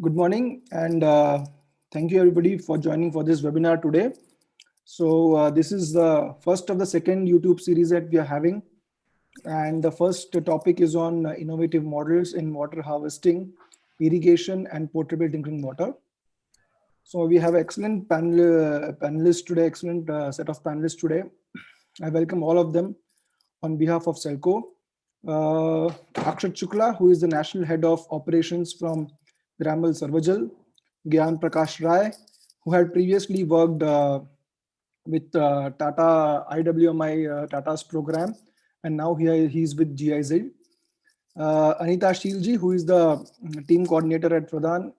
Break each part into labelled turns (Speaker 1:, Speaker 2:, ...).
Speaker 1: Good morning, and thank you everybody for joining for this webinar today. So this is the first of the second YouTube series that we are having. And the first topic is on innovative models in water harvesting, irrigation, and potable drinking water. So we have excellent panelists today, excellent set of panelists today. I welcome all of them on behalf of Selco. Akshat Shukla, who is the National Head of Operations from Gramal Sarvajal, Gyan Prakash Rai, who had previously worked with Tata IWMI Tata's program, and now he's with GIZ. Anita Shilji, who is the team coordinator at Pradhan,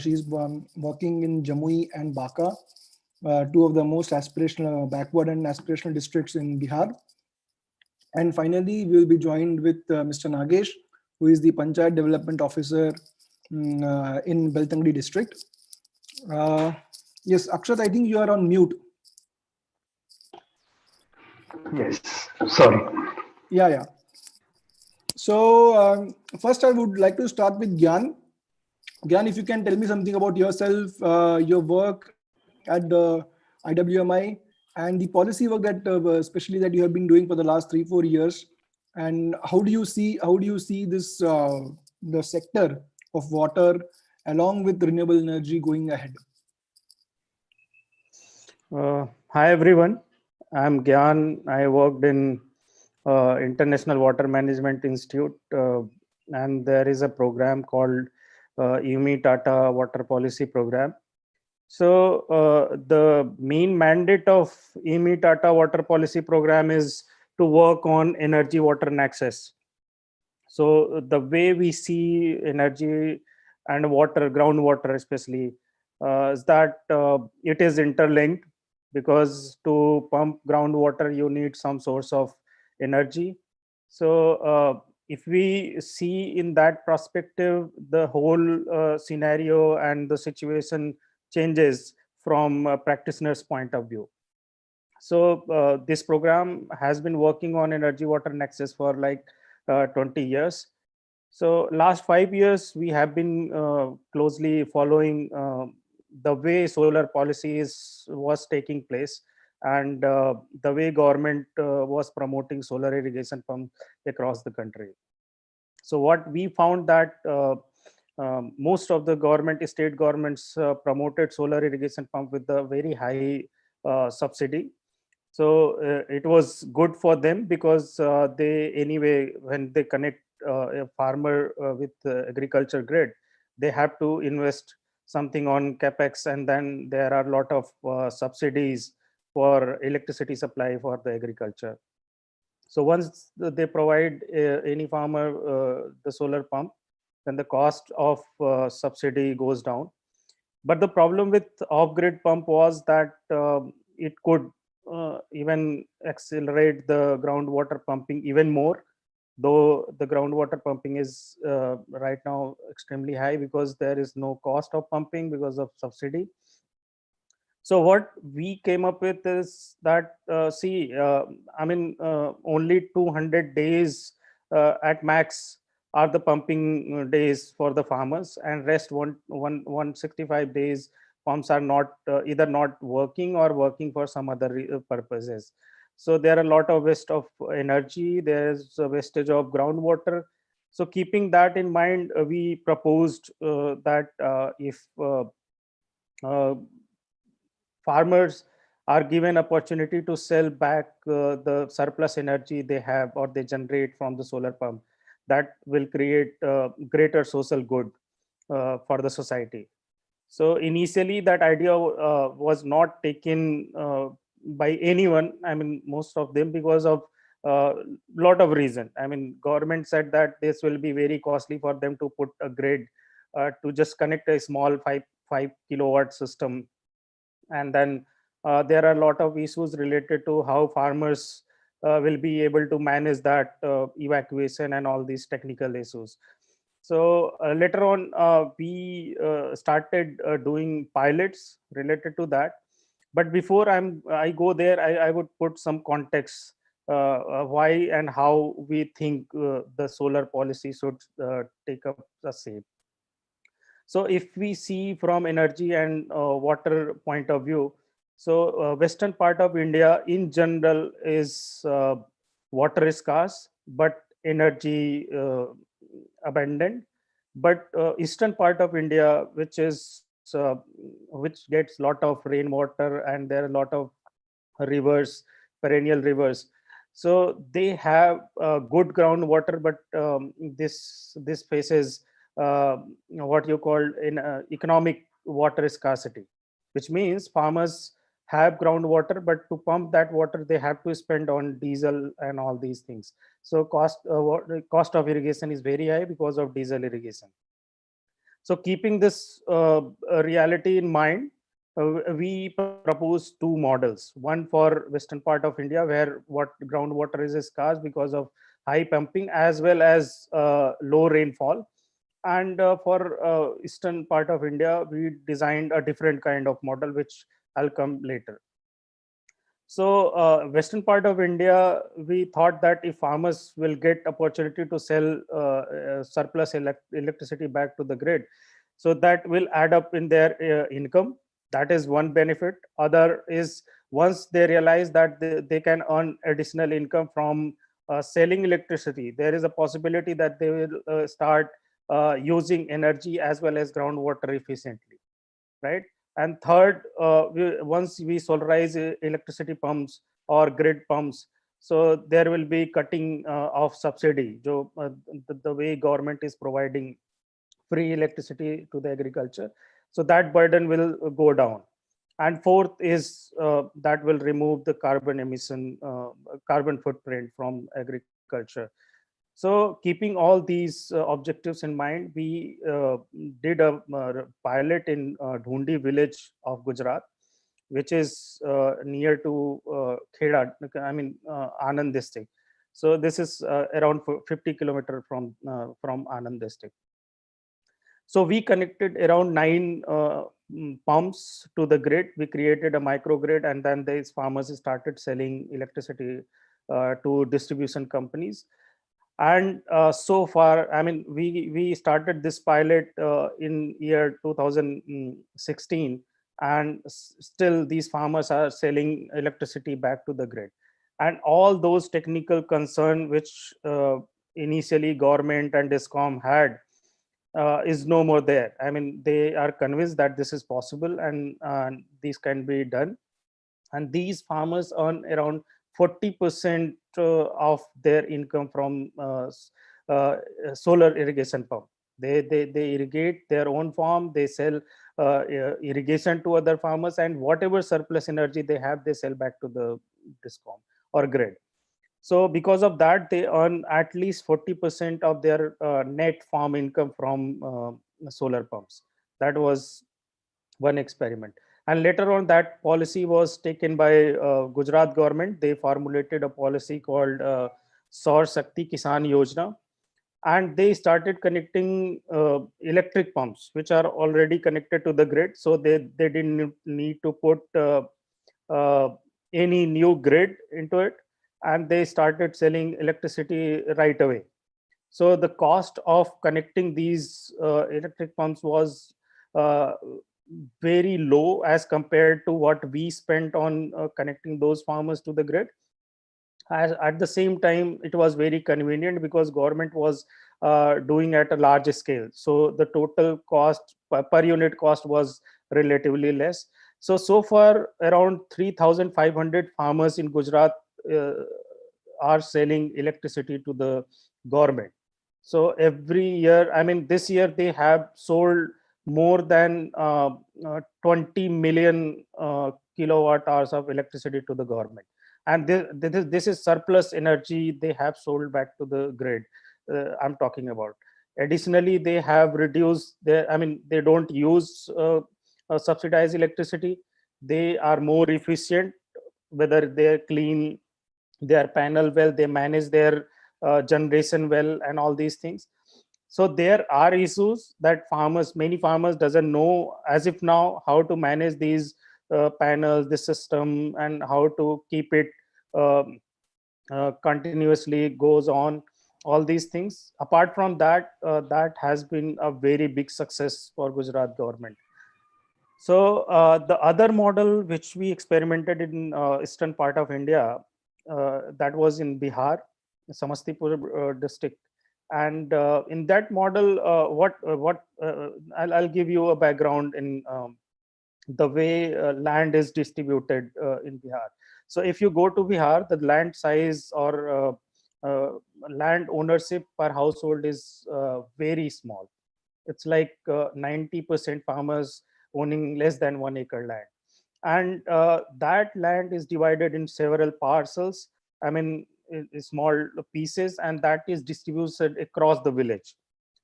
Speaker 1: she's working in Jamui and Baka, two of the most aspirational, backward and aspirational districts in Bihar. And finally, we will be joined with Mr. Nagesh, who is the Panchayat Development Officer in Beltangdi district. Yes, Akshat, I think you are on mute.
Speaker 2: Yes, sorry.
Speaker 1: Yeah. So first I would like to start with Gyan. Gyan, if you can tell me something about yourself, your work at the IWMI and the policy work that especially that you have been doing for the last 3-4 years, and how do you see this the sector of water along with renewable energy going ahead?
Speaker 3: Hi everyone, I'm Gyan. I worked in International Water Management Institute, and there is a program called UMI Tata Water Policy Program. So the main mandate of UMI Tata Water Policy Program is to work on energy, water and access. So the way we see energy and water, groundwater especially, is that it is interlinked, because to pump groundwater you need some source of energy. So if we see in that perspective, the whole scenario and the situation changes from a practitioner's point of view. So this program has been working on energy, water and access for like 20 years. So last 5 years we have been closely following the way solar policies was taking place, and the way government was promoting solar irrigation pump across the country. So what we found that most of the state governments promoted solar irrigation pump with a very high subsidy. So it was good for them, because they anyway, when they connect a farmer with agriculture grid, they have to invest something on capex, and then there are a lot of subsidies for electricity supply for the agriculture. So once they provide any farmer the solar pump, then the cost of subsidy goes down. But the problem with off-grid pump was that it could even accelerate the groundwater pumping even more, though the groundwater pumping is right now extremely high because there is no cost of pumping because of subsidy. So what we came up with is that only 200 days at max are the pumping days for the farmers, and rest 165 days pumps are not either not working or working for some other purposes. So there are a lot of waste of energy, there's a wastage of groundwater. So keeping that in mind, we proposed that if farmers are given opportunity to sell back the surplus energy they have or they generate from the solar pump, that will create greater social good for the society. So initially that idea was not taken by anyone, I mean most of them, because of lot of reason. I mean, government said that this will be very costly for them to put a grid to just connect a small 5 kilowatt system, and then there are a lot of issues related to how farmers will be able to manage that evacuation and all these technical issues. So later on we started doing pilots related to that. But before I go there, I would put some context why and how we think the solar policy should take up the shape. So if we see from energy and water point of view, so western part of India in general is water is scarce, but energy abundant. But eastern part of India, which gets lot of rainwater, and there are a lot of rivers, perennial rivers. So they have good groundwater, but this faces what you call in economic water scarcity, which means farmers have groundwater, but to pump that water they have to spend on diesel and all these things. So cost of irrigation is very high because of diesel irrigation. So keeping this reality in mind, we propose two models. One for western part of India, where what groundwater is scarce because of high pumping as well as low rainfall. And for eastern part of India, we designed a different kind of model, which I'll come later. So western part of India, we thought that if farmers will get opportunity to sell surplus electricity back to the grid, so that will add up in their income. That is one benefit. Other is, once they realize that they can earn additional income from selling electricity, there is a possibility that they will start using energy as well as groundwater efficiently, right? And third, once we solarize electricity pumps or grid pumps, so there will be cutting of subsidy. The way government is providing free electricity to the agriculture, so that burden will go down. And fourth is that will remove the carbon emission, carbon footprint from agriculture. So keeping all these objectives in mind, we did a pilot in Dhundi village of Gujarat, which is near to Kheda, I mean Anand district. So this is around 50 kilometer from Anand district. So we connected around 9 pumps to the grid. We created a microgrid, and then these farmers started selling electricity to distribution companies. And so far, I mean, we started this pilot in year 2016, and still these farmers are selling electricity back to the grid. And all those technical concern which initially government and Discom had is no more there. I mean, they are convinced that this is possible, and this can be done. And these farmers earn around 40% of their income from solar irrigation pump. They irrigate their own farm, they sell irrigation to other farmers, and whatever surplus energy they have, they sell back to the Discom or grid. So because of that, they earn at least 40% of their net farm income from solar pumps. That was one experiment. And later on, that policy was taken by Gujarat government. They formulated a policy called Saur Shakti Kisan Yojana, and they started connecting electric pumps which are already connected to the grid. So they didn't need to put uh, any new grid into it, and they started selling electricity right away. So the cost of connecting these electric pumps was uh, very low as compared to what we spent on connecting those farmers to the grid. At the same time, it was very convenient because government was doing at a large scale, so the total cost per unit cost was relatively less. So far around 3,500 farmers in Gujarat uh, are selling electricity to the government. So every year, I mean, this year they have sold more than 20 million kilowatt hours of electricity to the government. And this is surplus energy they have sold back to the grid. I'm talking about. Additionally, they have reduced their, I mean, they don't use subsidized electricity. They are more efficient, whether they clean their panel well, they manage their generation well, and all these things. So there are issues that many farmers doesn't know as if now how to manage these panels, the system, and how to keep it um, continuously goes on. all these things. Apart from that, that has been a very big success for Gujarat government. So the other model which we experimented in eastern part of India, that was in Bihar, Samastipur district. And in that model, I'll give you a background in the way land is distributed in Bihar. So if you go to Bihar, the land size or land ownership per household is very small. It's like 90% farmers owning less than 1 acre land. And that land is divided in several parcels, I mean, in small pieces, and that is distributed across the village.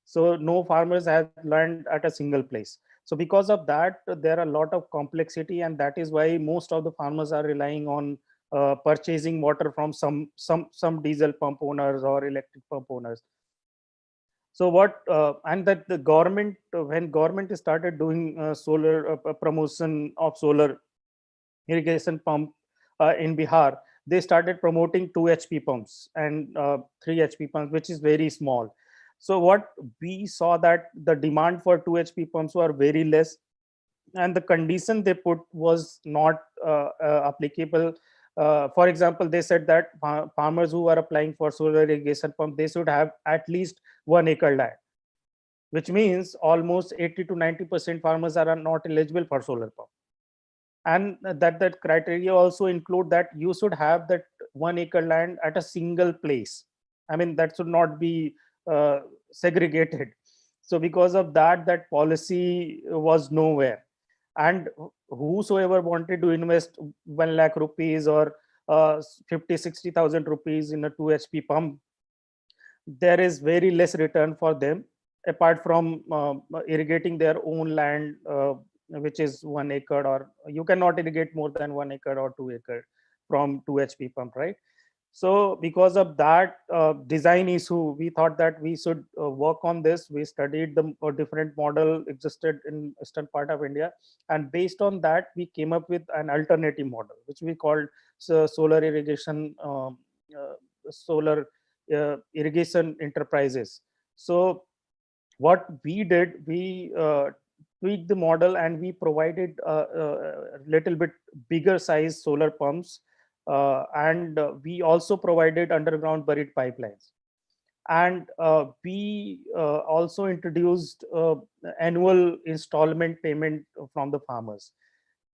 Speaker 3: So no farmers have land at a single place. So because of that, there are a lot of complexity, and that is why most of the farmers are relying on purchasing water from some diesel pump owners or electric pump owners. So what and that the government, when government started doing solar promotion of solar irrigation pump in Bihar, they started promoting 2 HP pumps and 3 HP pumps, which is very small. So what we saw, that the demand for 2 HP pumps were very less, and the condition they put was not applicable. For example, they said that farmers who are applying for solar irrigation pump, they should have at least 1 acre land, which means almost 80 to 90% farmers are not eligible for solar pump. And that criteria also include that you should have that 1 acre land at a single place. I mean, that should not be segregated. So because of that, that policy was nowhere. And whosoever wanted to invest 1 lakh rupees or 50-60,000 rupees in a 2 HP pump, there is very less return for them, apart from irrigating their own land, which is 1 acre, or you cannot irrigate more than 1 acre or 2 acre from 2 HP pump, right? So because of that design issue, we thought that we should work on this. We studied the different model existed in eastern part of India, and based on that, we came up with an alternative model, which we called solar irrigation, solar irrigation enterprises. So what we did, we tweaked the model, and we provided a little bit bigger size solar pumps, and we also provided underground buried pipelines. And we also introduced annual installment payment from the farmers.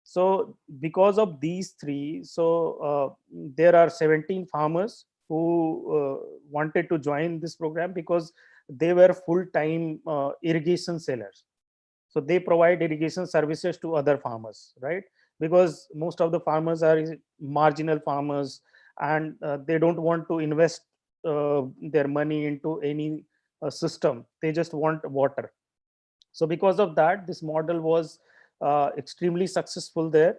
Speaker 3: So because of these three, so there are 17 farmers who wanted to join this program, because they were full-time irrigation sellers. So they provide irrigation services to other farmers, right? Because most of the farmers are marginal farmers, and they don't want to invest their money into any system. They just want water. So because of that, this model was extremely successful there.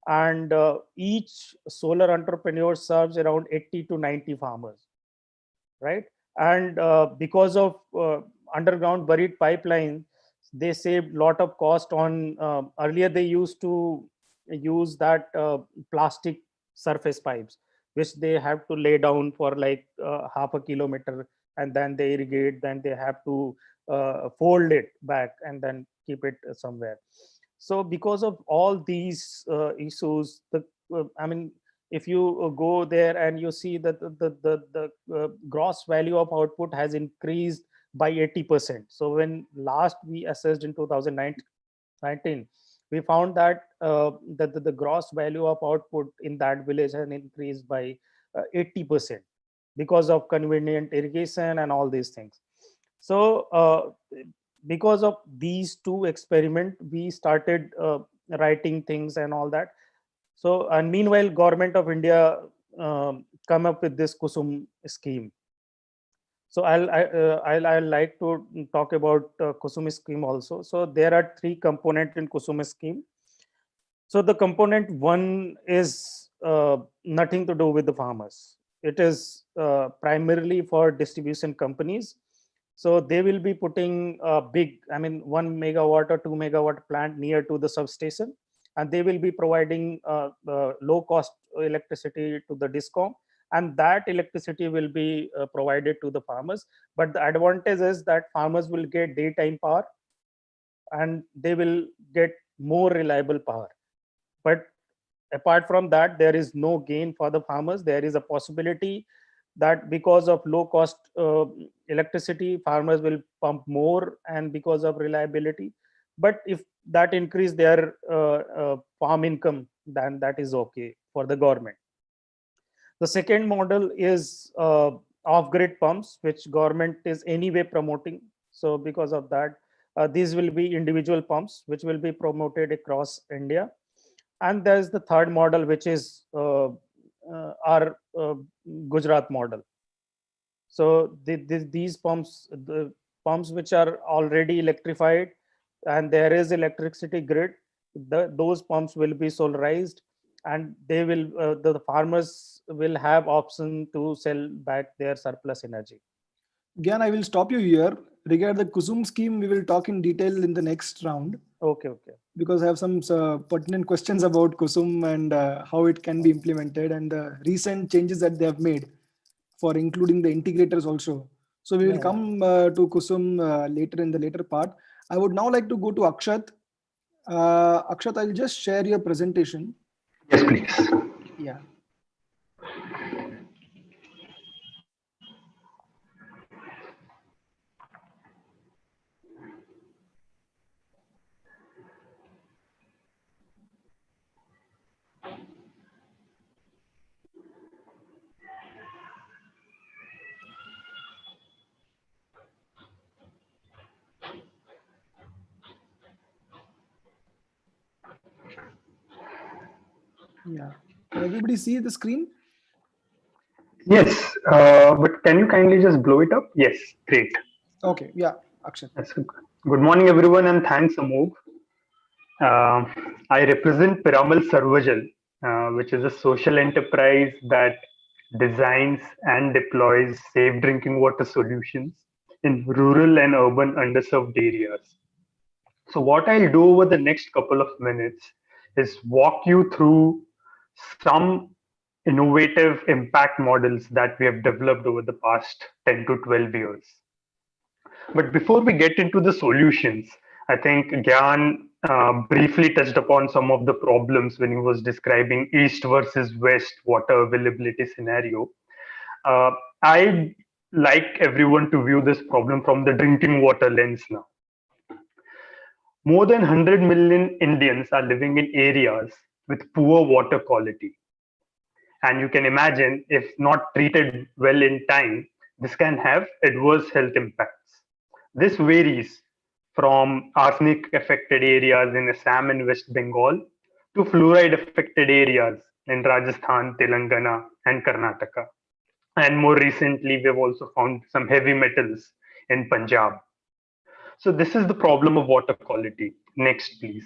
Speaker 3: And each solar entrepreneur serves around 80 to 90 farmers, right? And because of underground buried pipeline, they saved lot of cost on, earlier they used to use that plastic surface pipes, which they have to lay down for like half a kilometer, and then they irrigate, then they have to fold it back and then keep it somewhere. So because of all these issues, the I mean, if you go there and you see that the gross value of output has increased by 80%. So when last we assessed in 2019, we found that the gross value of output in that village has increased by 80%, because of convenient irrigation and all these things. So because of these two experiment, we started writing things and all that. So, and meanwhile, Government of India come up with this Kusum scheme. So I'll like to talk about Kusum scheme also. So there are three components in Kusum scheme. So the component one is nothing to do with the farmers. It is primarily for distribution companies. So they will be putting a big, I mean, 1 megawatt or 2 megawatt plant near to the substation, and they will be providing low cost electricity to the discom, and that electricity will be provided to the farmers. But the advantage is that farmers will get daytime power and they will get more reliable power. But apart from that, there is no gain for the farmers. There is a possibility that because of low cost electricity, farmers will pump more, and because of reliability. But if that increase their farm income, then that is okay for the government. The second model is off-grid pumps, which government is anyway promoting. So because of that, these will be individual pumps, which will be promoted across India. And there's the third model, which is our Gujarat model. So these pumps, the pumps which are already electrified and there is electricity grid, those pumps will be solarized, and they will the farmers will have option to sell back their surplus energy.
Speaker 1: Gyan, I will stop you here. Regarding the Kusum scheme, we will talk in detail in the next round.
Speaker 3: Okay.
Speaker 1: Because I have some pertinent questions about Kusum and how it can be implemented and the recent changes that they have made for including the integrators also. So we will come to Kusum later in the later part. I would now like to go to Akshat. Akshat, I'll just share your presentation.
Speaker 2: Yes, please.
Speaker 1: Yeah. Yeah. Can everybody see the screen?
Speaker 2: Yes, but can you kindly just blow it up? Yes, great.
Speaker 1: Okay. Yeah. Akshat.
Speaker 2: That's good. Good morning, everyone, and thanks, Amog. I represent Piramal Sarvajal, which is a social enterprise that designs and deploys safe drinking water solutions in rural and urban underserved areas. So, what I'll do over the next couple of minutes is walk you through some innovative impact models that we have developed over the past 10 to 12 years. But before we get into the solutions, I think Gyan briefly touched upon some of the problems when he was describing east versus west water availability scenario. I like everyone to view this problem from the drinking water lens now. More than 100 million Indians are living in areas with poor water quality. And you can imagine, if not treated well in time, this can have adverse health impacts. This varies from arsenic affected areas in Assam and West Bengal to fluoride affected areas in Rajasthan, Telangana, and Karnataka. And more recently, we've also found some heavy metals in Punjab. So, this is the problem of water quality. Next, please.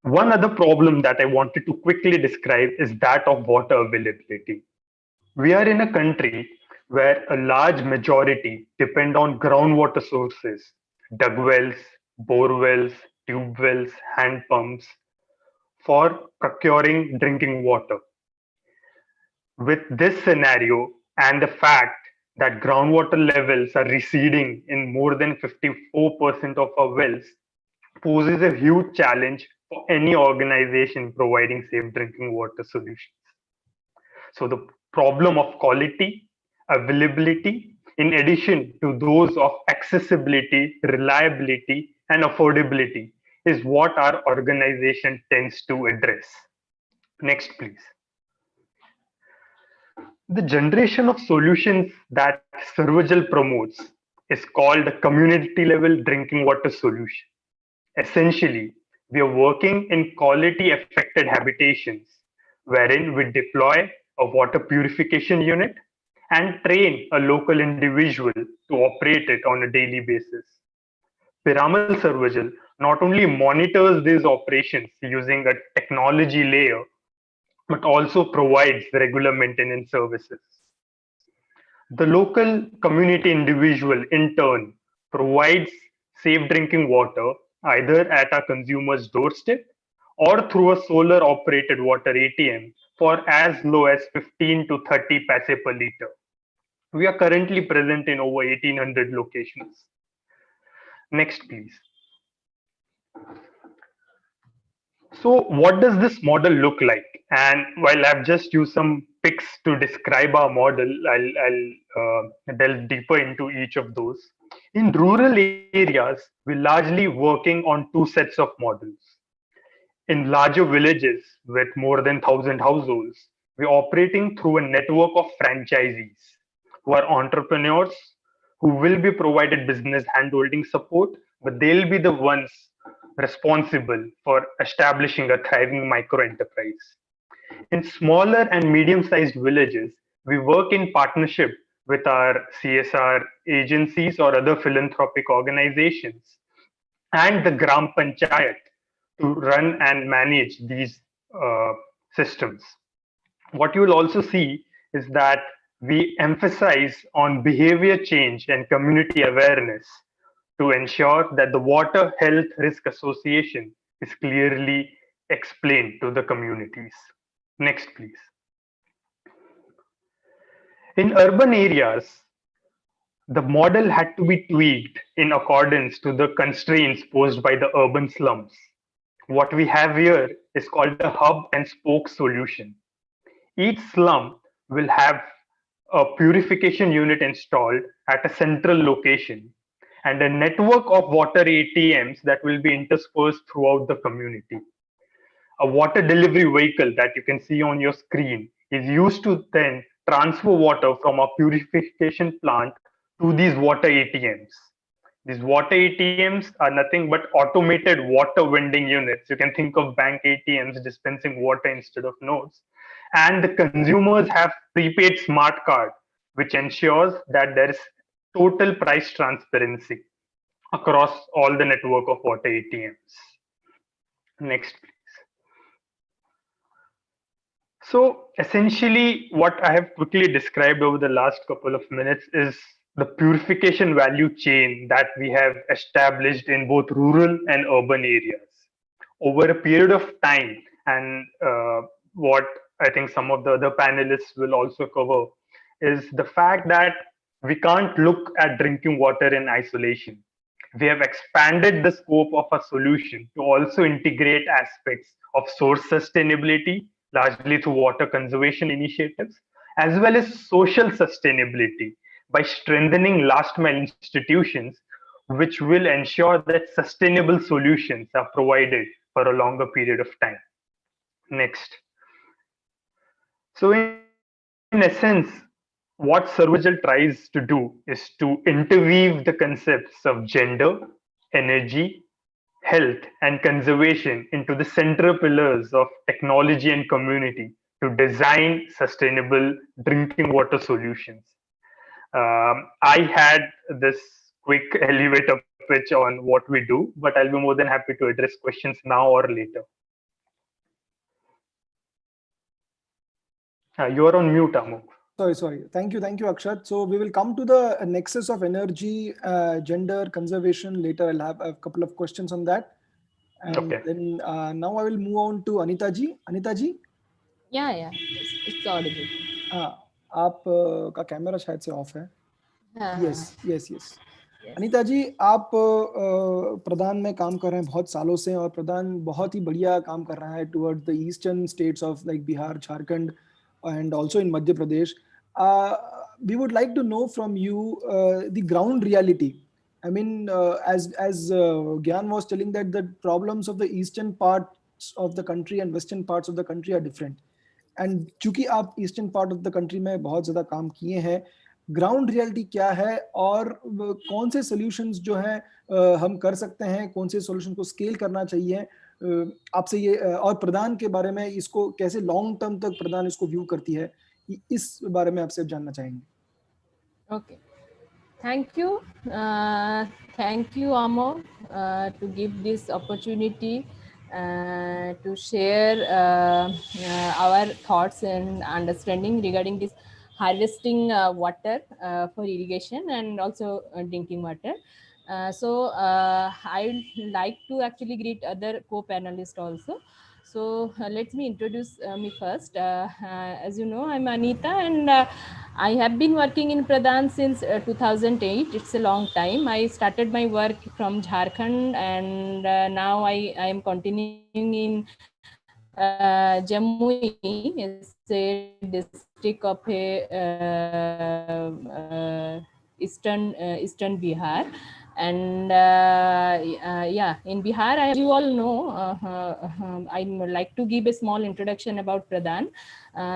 Speaker 2: One other problem that I wanted to quickly describe is that of water availability. We are in a country where a large majority depend on groundwater sources, dug wells, bore wells, tube wells, hand pumps for procuring drinking water. With this scenario and the fact that groundwater levels are receding in more than 54% of our wells, poses a huge challenge for any organization providing safe drinking water solutions. So the problem of quality, availability, in addition to those of accessibility, reliability, and affordability, is what our organization tends to address. Next, please. The generation of solutions that Sarvajal promotes is called a community level drinking water solution. Essentially, we are working in quality affected habitations wherein we deploy a water purification unit and train a local individual to operate it on a daily basis. Piramal Sarvajal not only monitors these operations using a technology layer, but also provides regular maintenance services. The local community individual, in turn, provides safe drinking water either at our consumer's doorstep or through a solar operated water ATM for as low as 15 to 30 paise per liter. We are currently present in over 1800 locations. Next, please. So what does this model look like? And while I've just used some pics to describe our model, I'll delve deeper into each of those. In rural areas, we're largely working on two sets of models. In larger villages with more than 1,000 households, we're operating through a network of franchisees who are entrepreneurs who will be provided business handholding support, but they'll be the ones responsible for establishing a thriving micro enterprise. In smaller and medium sized villages, we work in partnership with our CSR agencies or other philanthropic organizations and the Gram Panchayat to run and manage these uh, systems. What you will also see is that we emphasize on behavior change and community awareness to ensure that the water health risk association is clearly explained to the communities. Next, please. In urban areas, the model had to be tweaked in accordance to the constraints posed by the urban slums. What we have here is called a hub and spoke solution. Each slum will have a purification unit installed at a central location and a network of water ATMs that will be interspersed throughout the community. A water delivery vehicle that you can see on your screen is used to then transfer water from a purification plant to these water ATMs. These water ATMs are nothing but automated water vending units. You can think of bank ATMs dispensing water instead of notes. And the consumers have prepaid smart card, which ensures that there is total price transparency across all the network of water ATMs. Next, please. So essentially, what I have quickly described over the last couple of minutes is the purification value chain that we have established in both rural and urban areas over a period of time. And what I think some of the other panelists will also cover is the fact that we can't look at drinking water in isolation. We have expanded the scope of a solution to also integrate aspects of source sustainability, largely through water conservation initiatives, as well as social sustainability by strengthening last mile institutions, which will ensure that sustainable solutions are provided for a longer period of time. Next. So, in essence, what Survejal tries to do is to interweave the concepts of gender, energy, health, and conservation into the central pillars of technology and community to design sustainable drinking water solutions. I had this quick elevator pitch on what we do, but I'll be more than happy to address questions now or later. You are on mute, Amok.
Speaker 1: Sorry. Thank you, Akshat. So we will come to the nexus of energy, gender, conservation later. I'll have a couple of questions on that. And
Speaker 2: Okay.
Speaker 1: then now I will move on to Anita ji. Anita ji?
Speaker 4: Yeah, it's audible.
Speaker 1: आप का camera शायद से of है.
Speaker 4: Yes.
Speaker 1: Anita जी, आप प्रधान में काम कर रहे हैं बहुत सालों से और प्रधान बहुत ही बढ़िया काम कर रहा है toward the eastern states of like Bihar, Jharkhand and also in Madhya Pradesh. We would like to know from you the ground reality. I mean, as Gyan was telling that the problems of the eastern parts of the country and western parts of the country are different. And चूंकि आप eastern part of the country में बहुत ज्यादा काम किए हैं, ground reality क्या है और कौन से सॉल्यूशंस जो है हम कर सकते हैं, कौन से सॉल्यूशन को स्केल करना चाहिए, आपसे ये और प्रदान के बारे में इसको कैसे लॉन्ग टर्म तक प्रदान इसको व्यू करती है, इस बारे में आपसे जानना चाहेंगे.
Speaker 4: Okay. Thank you, Amo, to give this opportunity to share our thoughts and understanding regarding this harvesting water for irrigation and also drinking water. So I would like to actually greet other co-panelists also. So let me introduce me first. As you know, I'm Anita, and I have been working in Pradhan since 2008. It's a long time. I started my work from Jharkhand, and now I am continuing in Jamui, it's a district of a Eastern Bihar. And yeah, in Bihar, as you all know, I like to give a small introduction about Pradhan.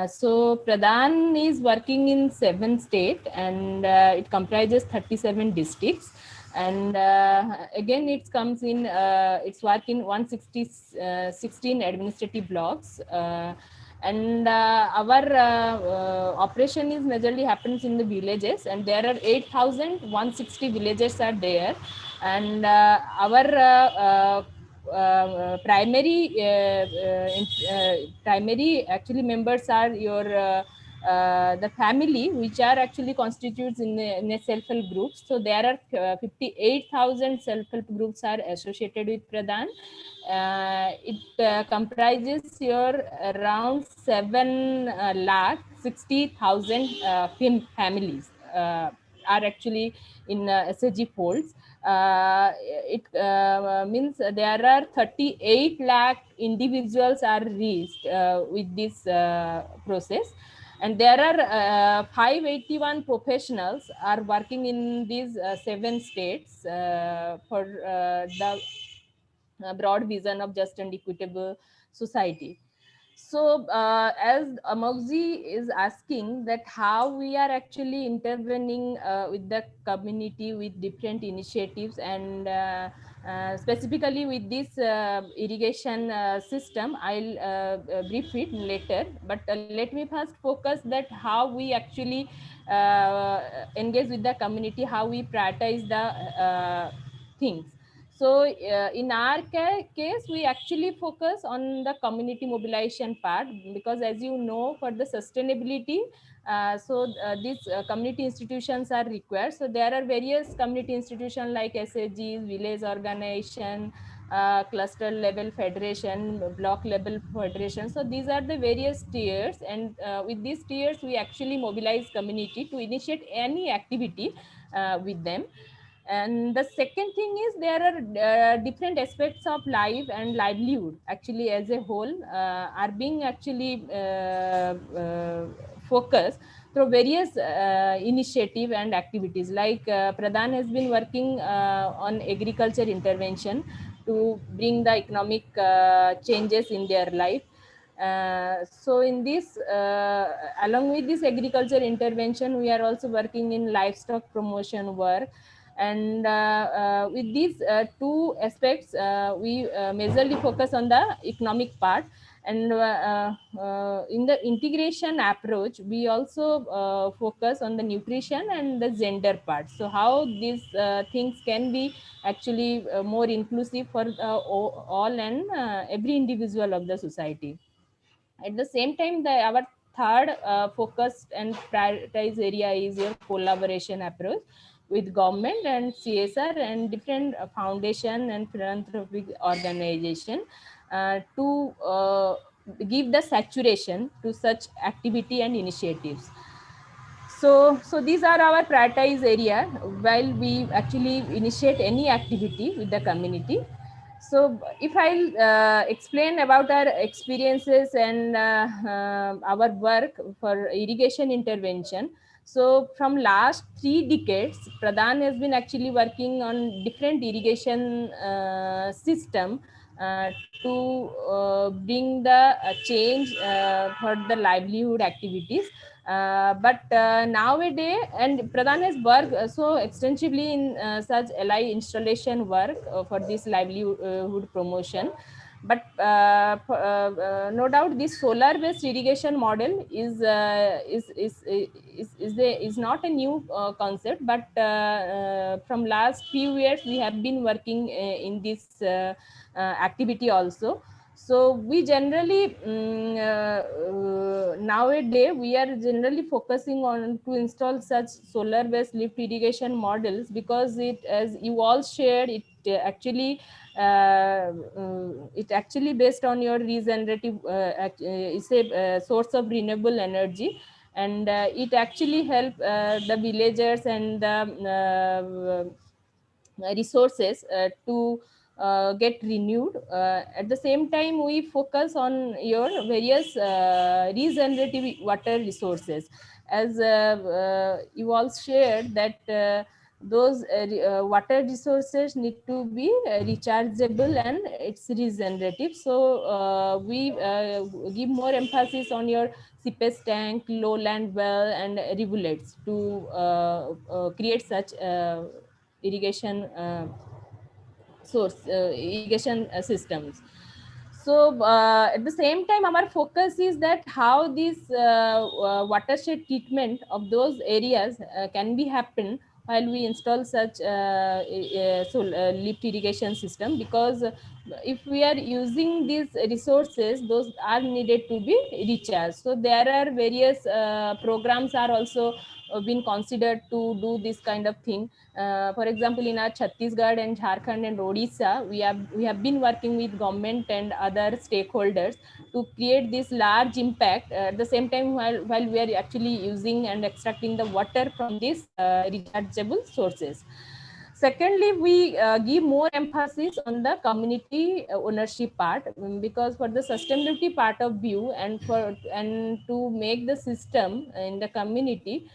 Speaker 4: So Pradhan is working in 7 states, and it comprises 37 districts. And again, it comes in, it's work in 16 administrative blocks. And our operation is majorly happens in the villages, and there are 8,160 villages are there. And our primary actually members are your the family, which are actually constitutes in a self-help groups. So there are 58,000 self-help groups are associated with Pradhan. It comprises your around 7 lakh 60,000 families are actually in SHG folds. It means there are 38 lakh individuals are reached with this process. And there are 581 professionals are working in these 7 states for the broad vision of just and equitable society. So, as Amogzi is asking that how we are actually intervening with the community with different initiatives, and specifically with this irrigation system, I'll brief it later. But let me first focus that how we actually engage with the community, how we prioritize the things. So in our case, we actually focus on the community mobilization part, because as you know, for the sustainability, these community institutions are required. So there are various community institutions like SAGs, village organization, cluster level federation, block level federation. So these are the various tiers, and with these tiers, we actually mobilize community to initiate any activity with them. And the second thing is there are different aspects of life and livelihood actually as a whole are being actually focused through various initiative and activities. Like Pradhan has been working on agriculture intervention to bring the economic changes in their life. So in this, along with this agriculture intervention, we are also working in livestock promotion work. And with these two aspects, we majorly focus on the economic part. And in the integration approach, we also focus on the nutrition and the gender part. So how these things can be actually more inclusive for all and every individual of the society. At the same time, our third focused and prioritized area is your collaboration approach with government and CSR and different foundation and philanthropic organization to give the saturation to such activity and initiatives. So these are our prioritized area while we actually initiate any activity with the community. So if I'll explain about our experiences and our work for irrigation intervention. So from last 3 decades, Pradhan has been actually working on different irrigation system to bring the change for the livelihood activities. But nowadays, and Pradhan has worked so extensively in such LI installation work for this livelihood promotion. But no doubt, this solar-based irrigation model is not a new concept. But from last few years, we have been working in this activity also. So we generally nowadays we are generally focusing on to install such solar based lift irrigation models, because it, as you all shared, it actually based on your regenerative it's a source of renewable energy, and it actually help the villagers and the resources to get renewed. At the same time, we focus on your various regenerative water resources, as you all shared that those water resources need to be rechargeable and it's regenerative. So we give more emphasis on your seepage tank, lowland well, and rivulets to create such irrigation irrigation systems. So at the same time, our focus is that how this watershed treatment of those areas can be happen while we install such lift irrigation system, because if we are using these resources, those are needed to be recharged. So there are various programs are also been considered to do this kind of thing. For example, in our Chhattisgarh and Jharkhand and Odisha, we have been working with government and other stakeholders to create this large impact. At the same time, while we are actually using and extracting the water from these rechargeable sources. Secondly, we give more emphasis on the community ownership part, because for the sustainability part of view, and to make the system in the community,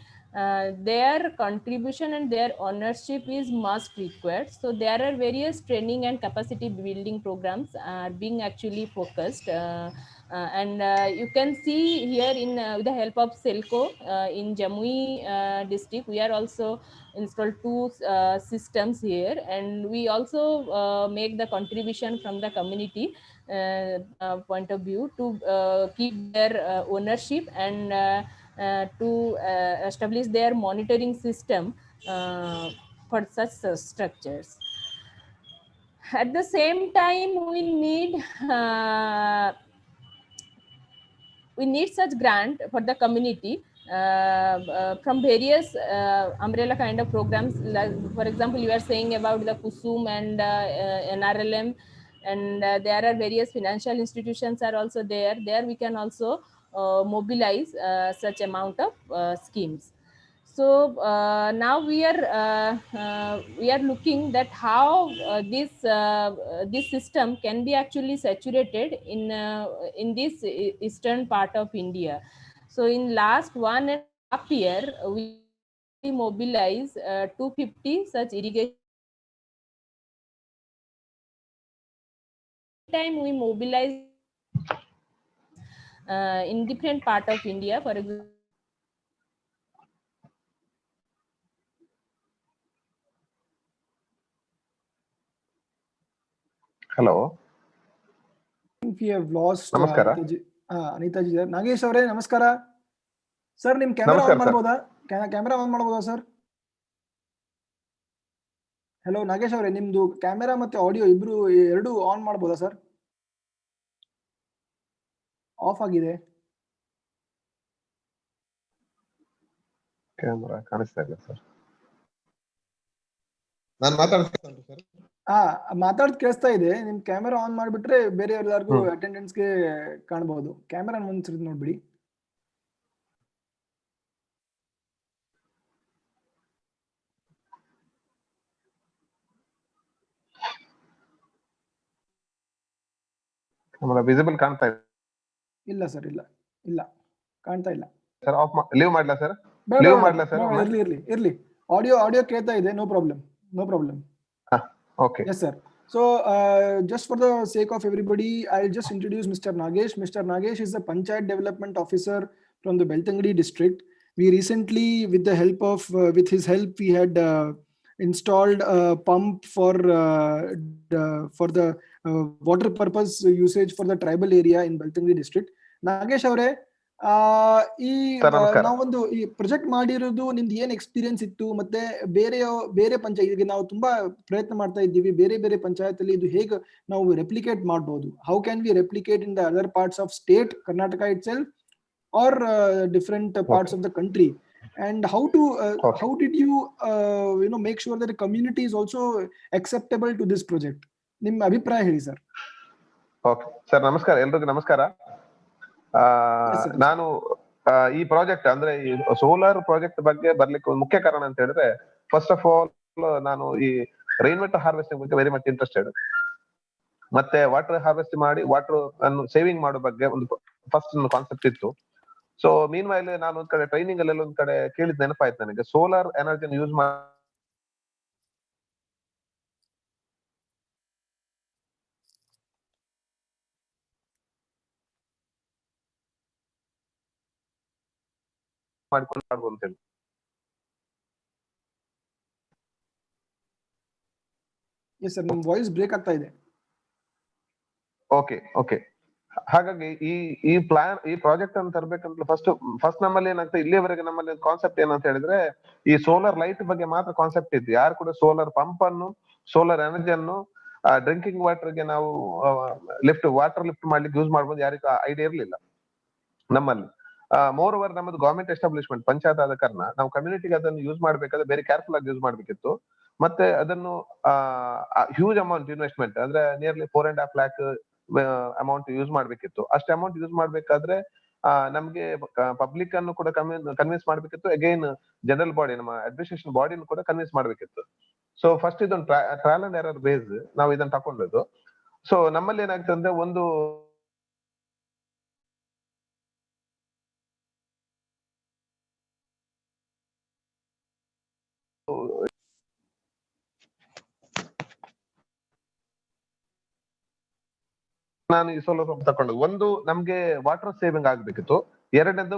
Speaker 4: their contribution and their ownership is must required. So there are various training and capacity building programs are being actually focused. And you can see here in with the help of Selco in Jamui district, we are also installed two systems here, and we also make the contribution from the community point of view to keep their ownership, and to establish their monitoring system for such structures. At the same time, we need such grant for the community from various umbrella kind of programs. Like, for example, you are saying about the Kusum and NRLM, and there are various financial institutions are also there. There we can also mobilize such amount of schemes. So now we are looking that how this system can be actually saturated in this eastern part of India. So in last 1.5 years, we actually mobilize 250 such irrigation time. We mobilize in different part of India, for example.
Speaker 5: Hello.
Speaker 1: I think we have lost
Speaker 5: Namaskara.
Speaker 1: Anitaji sir. Nagesh avare namaskara. Sir, nim camera on ಮಾಡಬಹುದಾ? Camera on ಮಾಡಬಹುದಾ sir? Hello Nagesh avare, ನಿಮ್ದು camera ಮತ್ತೆ audio ಎರಡು on ಮಾಡಬಹುದಾ sir? Of ಆಗಿದೆ.
Speaker 5: Camera ಕಾಣಿಸ್ತಾ ಇಲ್ಲ sir. ನಾನು ಮಾತಾಡ್ತಾ ಉಂಟು ಸರ್.
Speaker 1: ಮಾತಾಡ್ತಾ ಕೇಳಿಸ್ತಾ ಇದೆ. ನಿಮ್ ಕ್ಯಾಮೆರಾ ಆನ್ ಮಾಡಿಬಿಟ್ರೆ ಬೇರೆ ಎಲ್ಲರಿಗೂ ಅಟೆಂಡೆನ್ಸ್ಗೆ ಕಾಣಬಹುದು. ಕ್ಯಾಮೆರಾ ಒಂದ್ಸರಿ ನೋಡ್ಬಿಡಿ.
Speaker 5: ಕ್ಯಾಮೆರಾ ವಿಸಿಬಲ್ ಕಾಣ್ತಾ ಇದೆ?
Speaker 1: ಇಲ್ಲ ಸರ್, ಇಲ್ಲ ಕಾಣ್ತಾ ಇಲ್ಲ
Speaker 5: ಸರ್. ಆಫ್ ಲೀವ್ ಮಾಡ್ಲಾ ಸರ್? ಲೀವ್ ಮಾಡ್ಲಾ ಸರ್?
Speaker 1: ಇರ್ಲಿ. ಆಡಿಯೋ ಕೇಳ್ತಾ ಇದೆ. No problem.
Speaker 5: Okay.
Speaker 1: Yes sir. So just for the sake of everybody, I'll just introduce Mr. Nagesh. Mr. Nagesh is the Panchayat Development Officer from the Beltangadi district. We recently, with his help, we had installed a pump for the water purpose usage for the tribal area in Beltangadi district. Nagesh avare, ಈ
Speaker 5: Sir, ನಮಸ್ಕಾರ.
Speaker 1: ನಾವೊಂದು ಈ project ಮಾಡಿರೋದು ನಿಮ್ದು ಏನ್ experience ಇತ್ತು, ಮತ್ತೆ ಬೇರೆ ಪಂಚಾಯತ್ ನಾವು ತುಂಬಾ ಪ್ರಯತ್ನ ಮಾಡ್ತಾ ಇದ್ದೀವಿ, ಬೇರೆ ಬೇರೆ ಪಂಚಾಯತ್ ಅಲ್ಲಿ ಇದು ಹೇಗೆ ನಾವು ರೆಪ್ಲಿಕೇಟ್ ಮಾಡಬಹುದು, how can we replicate in the other parts of state Karnataka it self are different parts of the country, and how did you make sure that the community is also acceptable to this project? ನಿಮ್ಮ ಅಭಿಪ್ರಾಯ ಹೇಳಿ sir.
Speaker 5: Okay sir, ನಮಸ್ಕಾರ, ಎಲ್ರಿಗೂ ನಮಸ್ಕಾರ. ನಾನು ಈ project ಅಂದ್ರೆ ಈ ಸೋಲಾರ್ ಪ್ರಾಜೆಕ್ಟ್ ಬಗ್ಗೆ ಬರ್ಲಿಕ್ಕೆ ಒಂದು ಮುಖ್ಯ ಕಾರಣ ಅಂತ ಹೇಳಿದ್ರೆ, ಫಸ್ಟ್ ಆಫ್ ಆಲ್ ನಾನು ಈ ರೈನ್ ವಾಟರ್ ಹಾರ್ವೆಸ್ಟಿಂಗ್ ಬಗ್ಗೆ ವೆರಿ ಮಚ್ ಇಂಟ್ರೆಸ್ಟೆಡ್. ಮತ್ತೆ ವಾಟರ್ ಹಾರ್ವೆಸ್ಟ್ ಮಾಡಿ ವಾಟರ್ ಅನ್ನು ಸೇವಿಂಗ್ ಮಾಡೋ ಬಗ್ಗೆ ಒಂದು ಫಸ್ಟ್ ಕಾನ್ಸೆಪ್ಟ್ ಇತ್ತು. ಸೊ ಮೀನ್ ವೈಲ್ ನಾನು ಒಂದ್ ಕಡೆ ಟ್ರೈನಿಂಗ್ ಅಲ್ಲೆಲ್ಲ ಒಂದ್ ಕಡೆ ಕೇಳಿದ್ ನೆನಪಾಯ್ತು ನನಗೆ, ಸೋಲಾರ್ ಎನರ್ಜಿನ ಯೂಸ್ ಮಾಡ್ಕೊಂಡು ಮಾಡ್ಬೋದು ಅಂತ ಹೇಳಿ.
Speaker 1: ಎಸ್ ಸರ್, ನಿಮ್ ವಾಯ್ಸ್ ಬ್ರೇಕ್ ಆಗ್ತಾ ಇದೆ.
Speaker 5: ಓಕೆ. ಹಾಗಾಗಿ ಈ ಪ್ಲಾನ್, ಈ ಪ್ರಾಜೆಕ್ಟ್ ಅನ್ನು ತರಬೇಕಂತ ಫಸ್ಟ್ ನಮ್ಮಲ್ಲಿ ಏನಾಗ್ತದೆ, ಇಲ್ಲಿಯವರೆಗೆ ನಮ್ಮಲ್ಲಿ ಕಾನ್ಸೆಪ್ಟ್ ಏನಂತ ಹೇಳಿದ್ರೆ, ಈ ಸೋಲಾರ್ ಲೈಟ್ ಬಗ್ಗೆ ಮಾತ್ರ ಕಾನ್ಸೆಪ್ಟ್ ಇತ್ತು. ಯಾರು ಕೂಡ ಸೋಲಾರ್ ಪಂಪ್ ಅನ್ನು, ಸೋಲಾರ್ ಎನರ್ಜಿಯನ್ನು ಡ್ರಿಂಕಿಂಗ್ ವಾಟರ್ಗೆ ನಾವು ವಾಟರ್ ಲಿಫ್ಟ್ ಮಾಡ್ಲಿಕ್ಕೆ ಯೂಸ್ ಮಾಡ್ಬೋದು ಯಾರಿಗೂ ಐಡಿಯಾ ಇರಲಿಲ್ಲ ನಮ್ಮಲ್ಲಿ. ಮೋರ್ ಓವರ್ ನಮ್ಮದು ಗವರ್ಮೆಂಟ್ ಎಸ್ಟಾಬ್ಲಿಷ್ಮೆಂಟ್ ಪಂಚಾಯತ್ ಆದ ಕಾರಣ ನಾವು ಕಮ್ಯುನಿಟಿಗೆ ಅದನ್ನು ಯೂಸ್ ಮಾಡ್ಬೇಕಾದ್ರೆ ಬೇರೆ ಕೇರ್ಫುಲ್ ಆಗಿ ಯೂಸ್ ಮಾಡ್ಬೇಕಿತ್ತು. ಮತ್ತೆ ಅದನ್ನು ಹ್ಯೂಜ್ ಅಮೌಂಟ್ ಇನ್ವೆಸ್ಟ್ಮೆಂಟ್ ಅಂದ್ರೆ ನಿಯರ್ಲಿ 4.5 lakh ಅಮೌಂಟ್ ಯೂಸ್ ಮಾಡ್ಬೇಕಿತ್ತು. ಅಷ್ಟು ಅಮೌಂಟ್ ಯೂಸ್ ಮಾಡ್ಬೇಕಾದ್ರೆ ನಮ್ಗೆ ಪಬ್ಲಿಕ್ ಅನ್ನು ಕೂಡ ಕನ್ವಿನ್ಸ್ ಮಾಡ್ಬೇಕಿತ್ತು. ಅಗೈನ್ ಜನರಲ್ ಬಾಡಿ, ನಮ್ಮ ಅಡ್ಮಿನಿಸ್ಟ್ರೇಷನ್ ಬಾಡಿನೂ ಕೂಡ ಕನ್ವಿನ್ಸ್ ಮಾಡ್ಬೇಕಿತ್ತು. ಸೊ ಫಸ್ಟ್ ಇದೊಂದು ಟ್ರಯಲ್ ಅಂಡ್ ಎರರ್ ಬೇಸ್ ನಾವು ಇದನ್ನ ತಗೊಂಡದ್ದು. ಸೊ ನಮ್ಮಲ್ಲಿ ಏನಾಗ್ತದೆ ಅಂದ್ರೆ, ಒಂದು ನಾನು ಈ ಸೋಲಾರ್ ಪಂಪ್ ತಗೊಂಡು, ಒಂದು ನಮ್ಗೆ ವಾಟರ್ ಸೇವಿಂಗ್ ಆಗ್ಬೇಕಿತ್ತು, ಎರಡನೇದು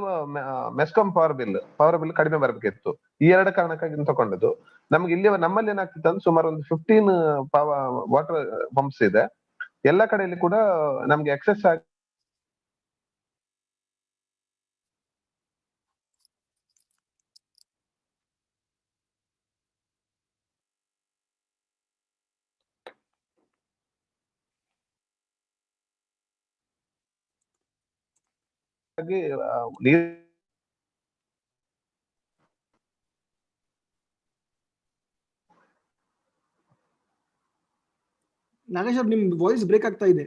Speaker 5: ಮೆಸ್ಕಾಂ ಪವರ್ ಬಿಲ್ ಕಡಿಮೆ ಬರ್ಬೇಕಿತ್ತು. ಈ ಎರಡು ಕಾರಣಕ್ಕಾಗಿ ತಗೊಂಡದ್ದು. ನಮ್ಗೆ ಇಲ್ಲಿ ನಮ್ಮಲ್ಲಿ ಏನಾಗ್ತಿತ್ತು ಅಂದ್ರೆ, ಸುಮಾರು ಒಂದು 15 ವಾಟರ್ ಪಂಪ್ಸ್ ಇದೆ. ಎಲ್ಲ ಕಡೆಯಲ್ಲಿ ಕೂಡ ನಮ್ಗೆ ಎಕ್ಸೆಸ್ ಆಗಿ ನೀರು
Speaker 1: ನಾಗೇಶ್ ಅವ್ರ, ನಿಮ್ ವಾಯ್ಸ್ ಬ್ರೇಕ್ ಆಗ್ತಾ ಇದೆ.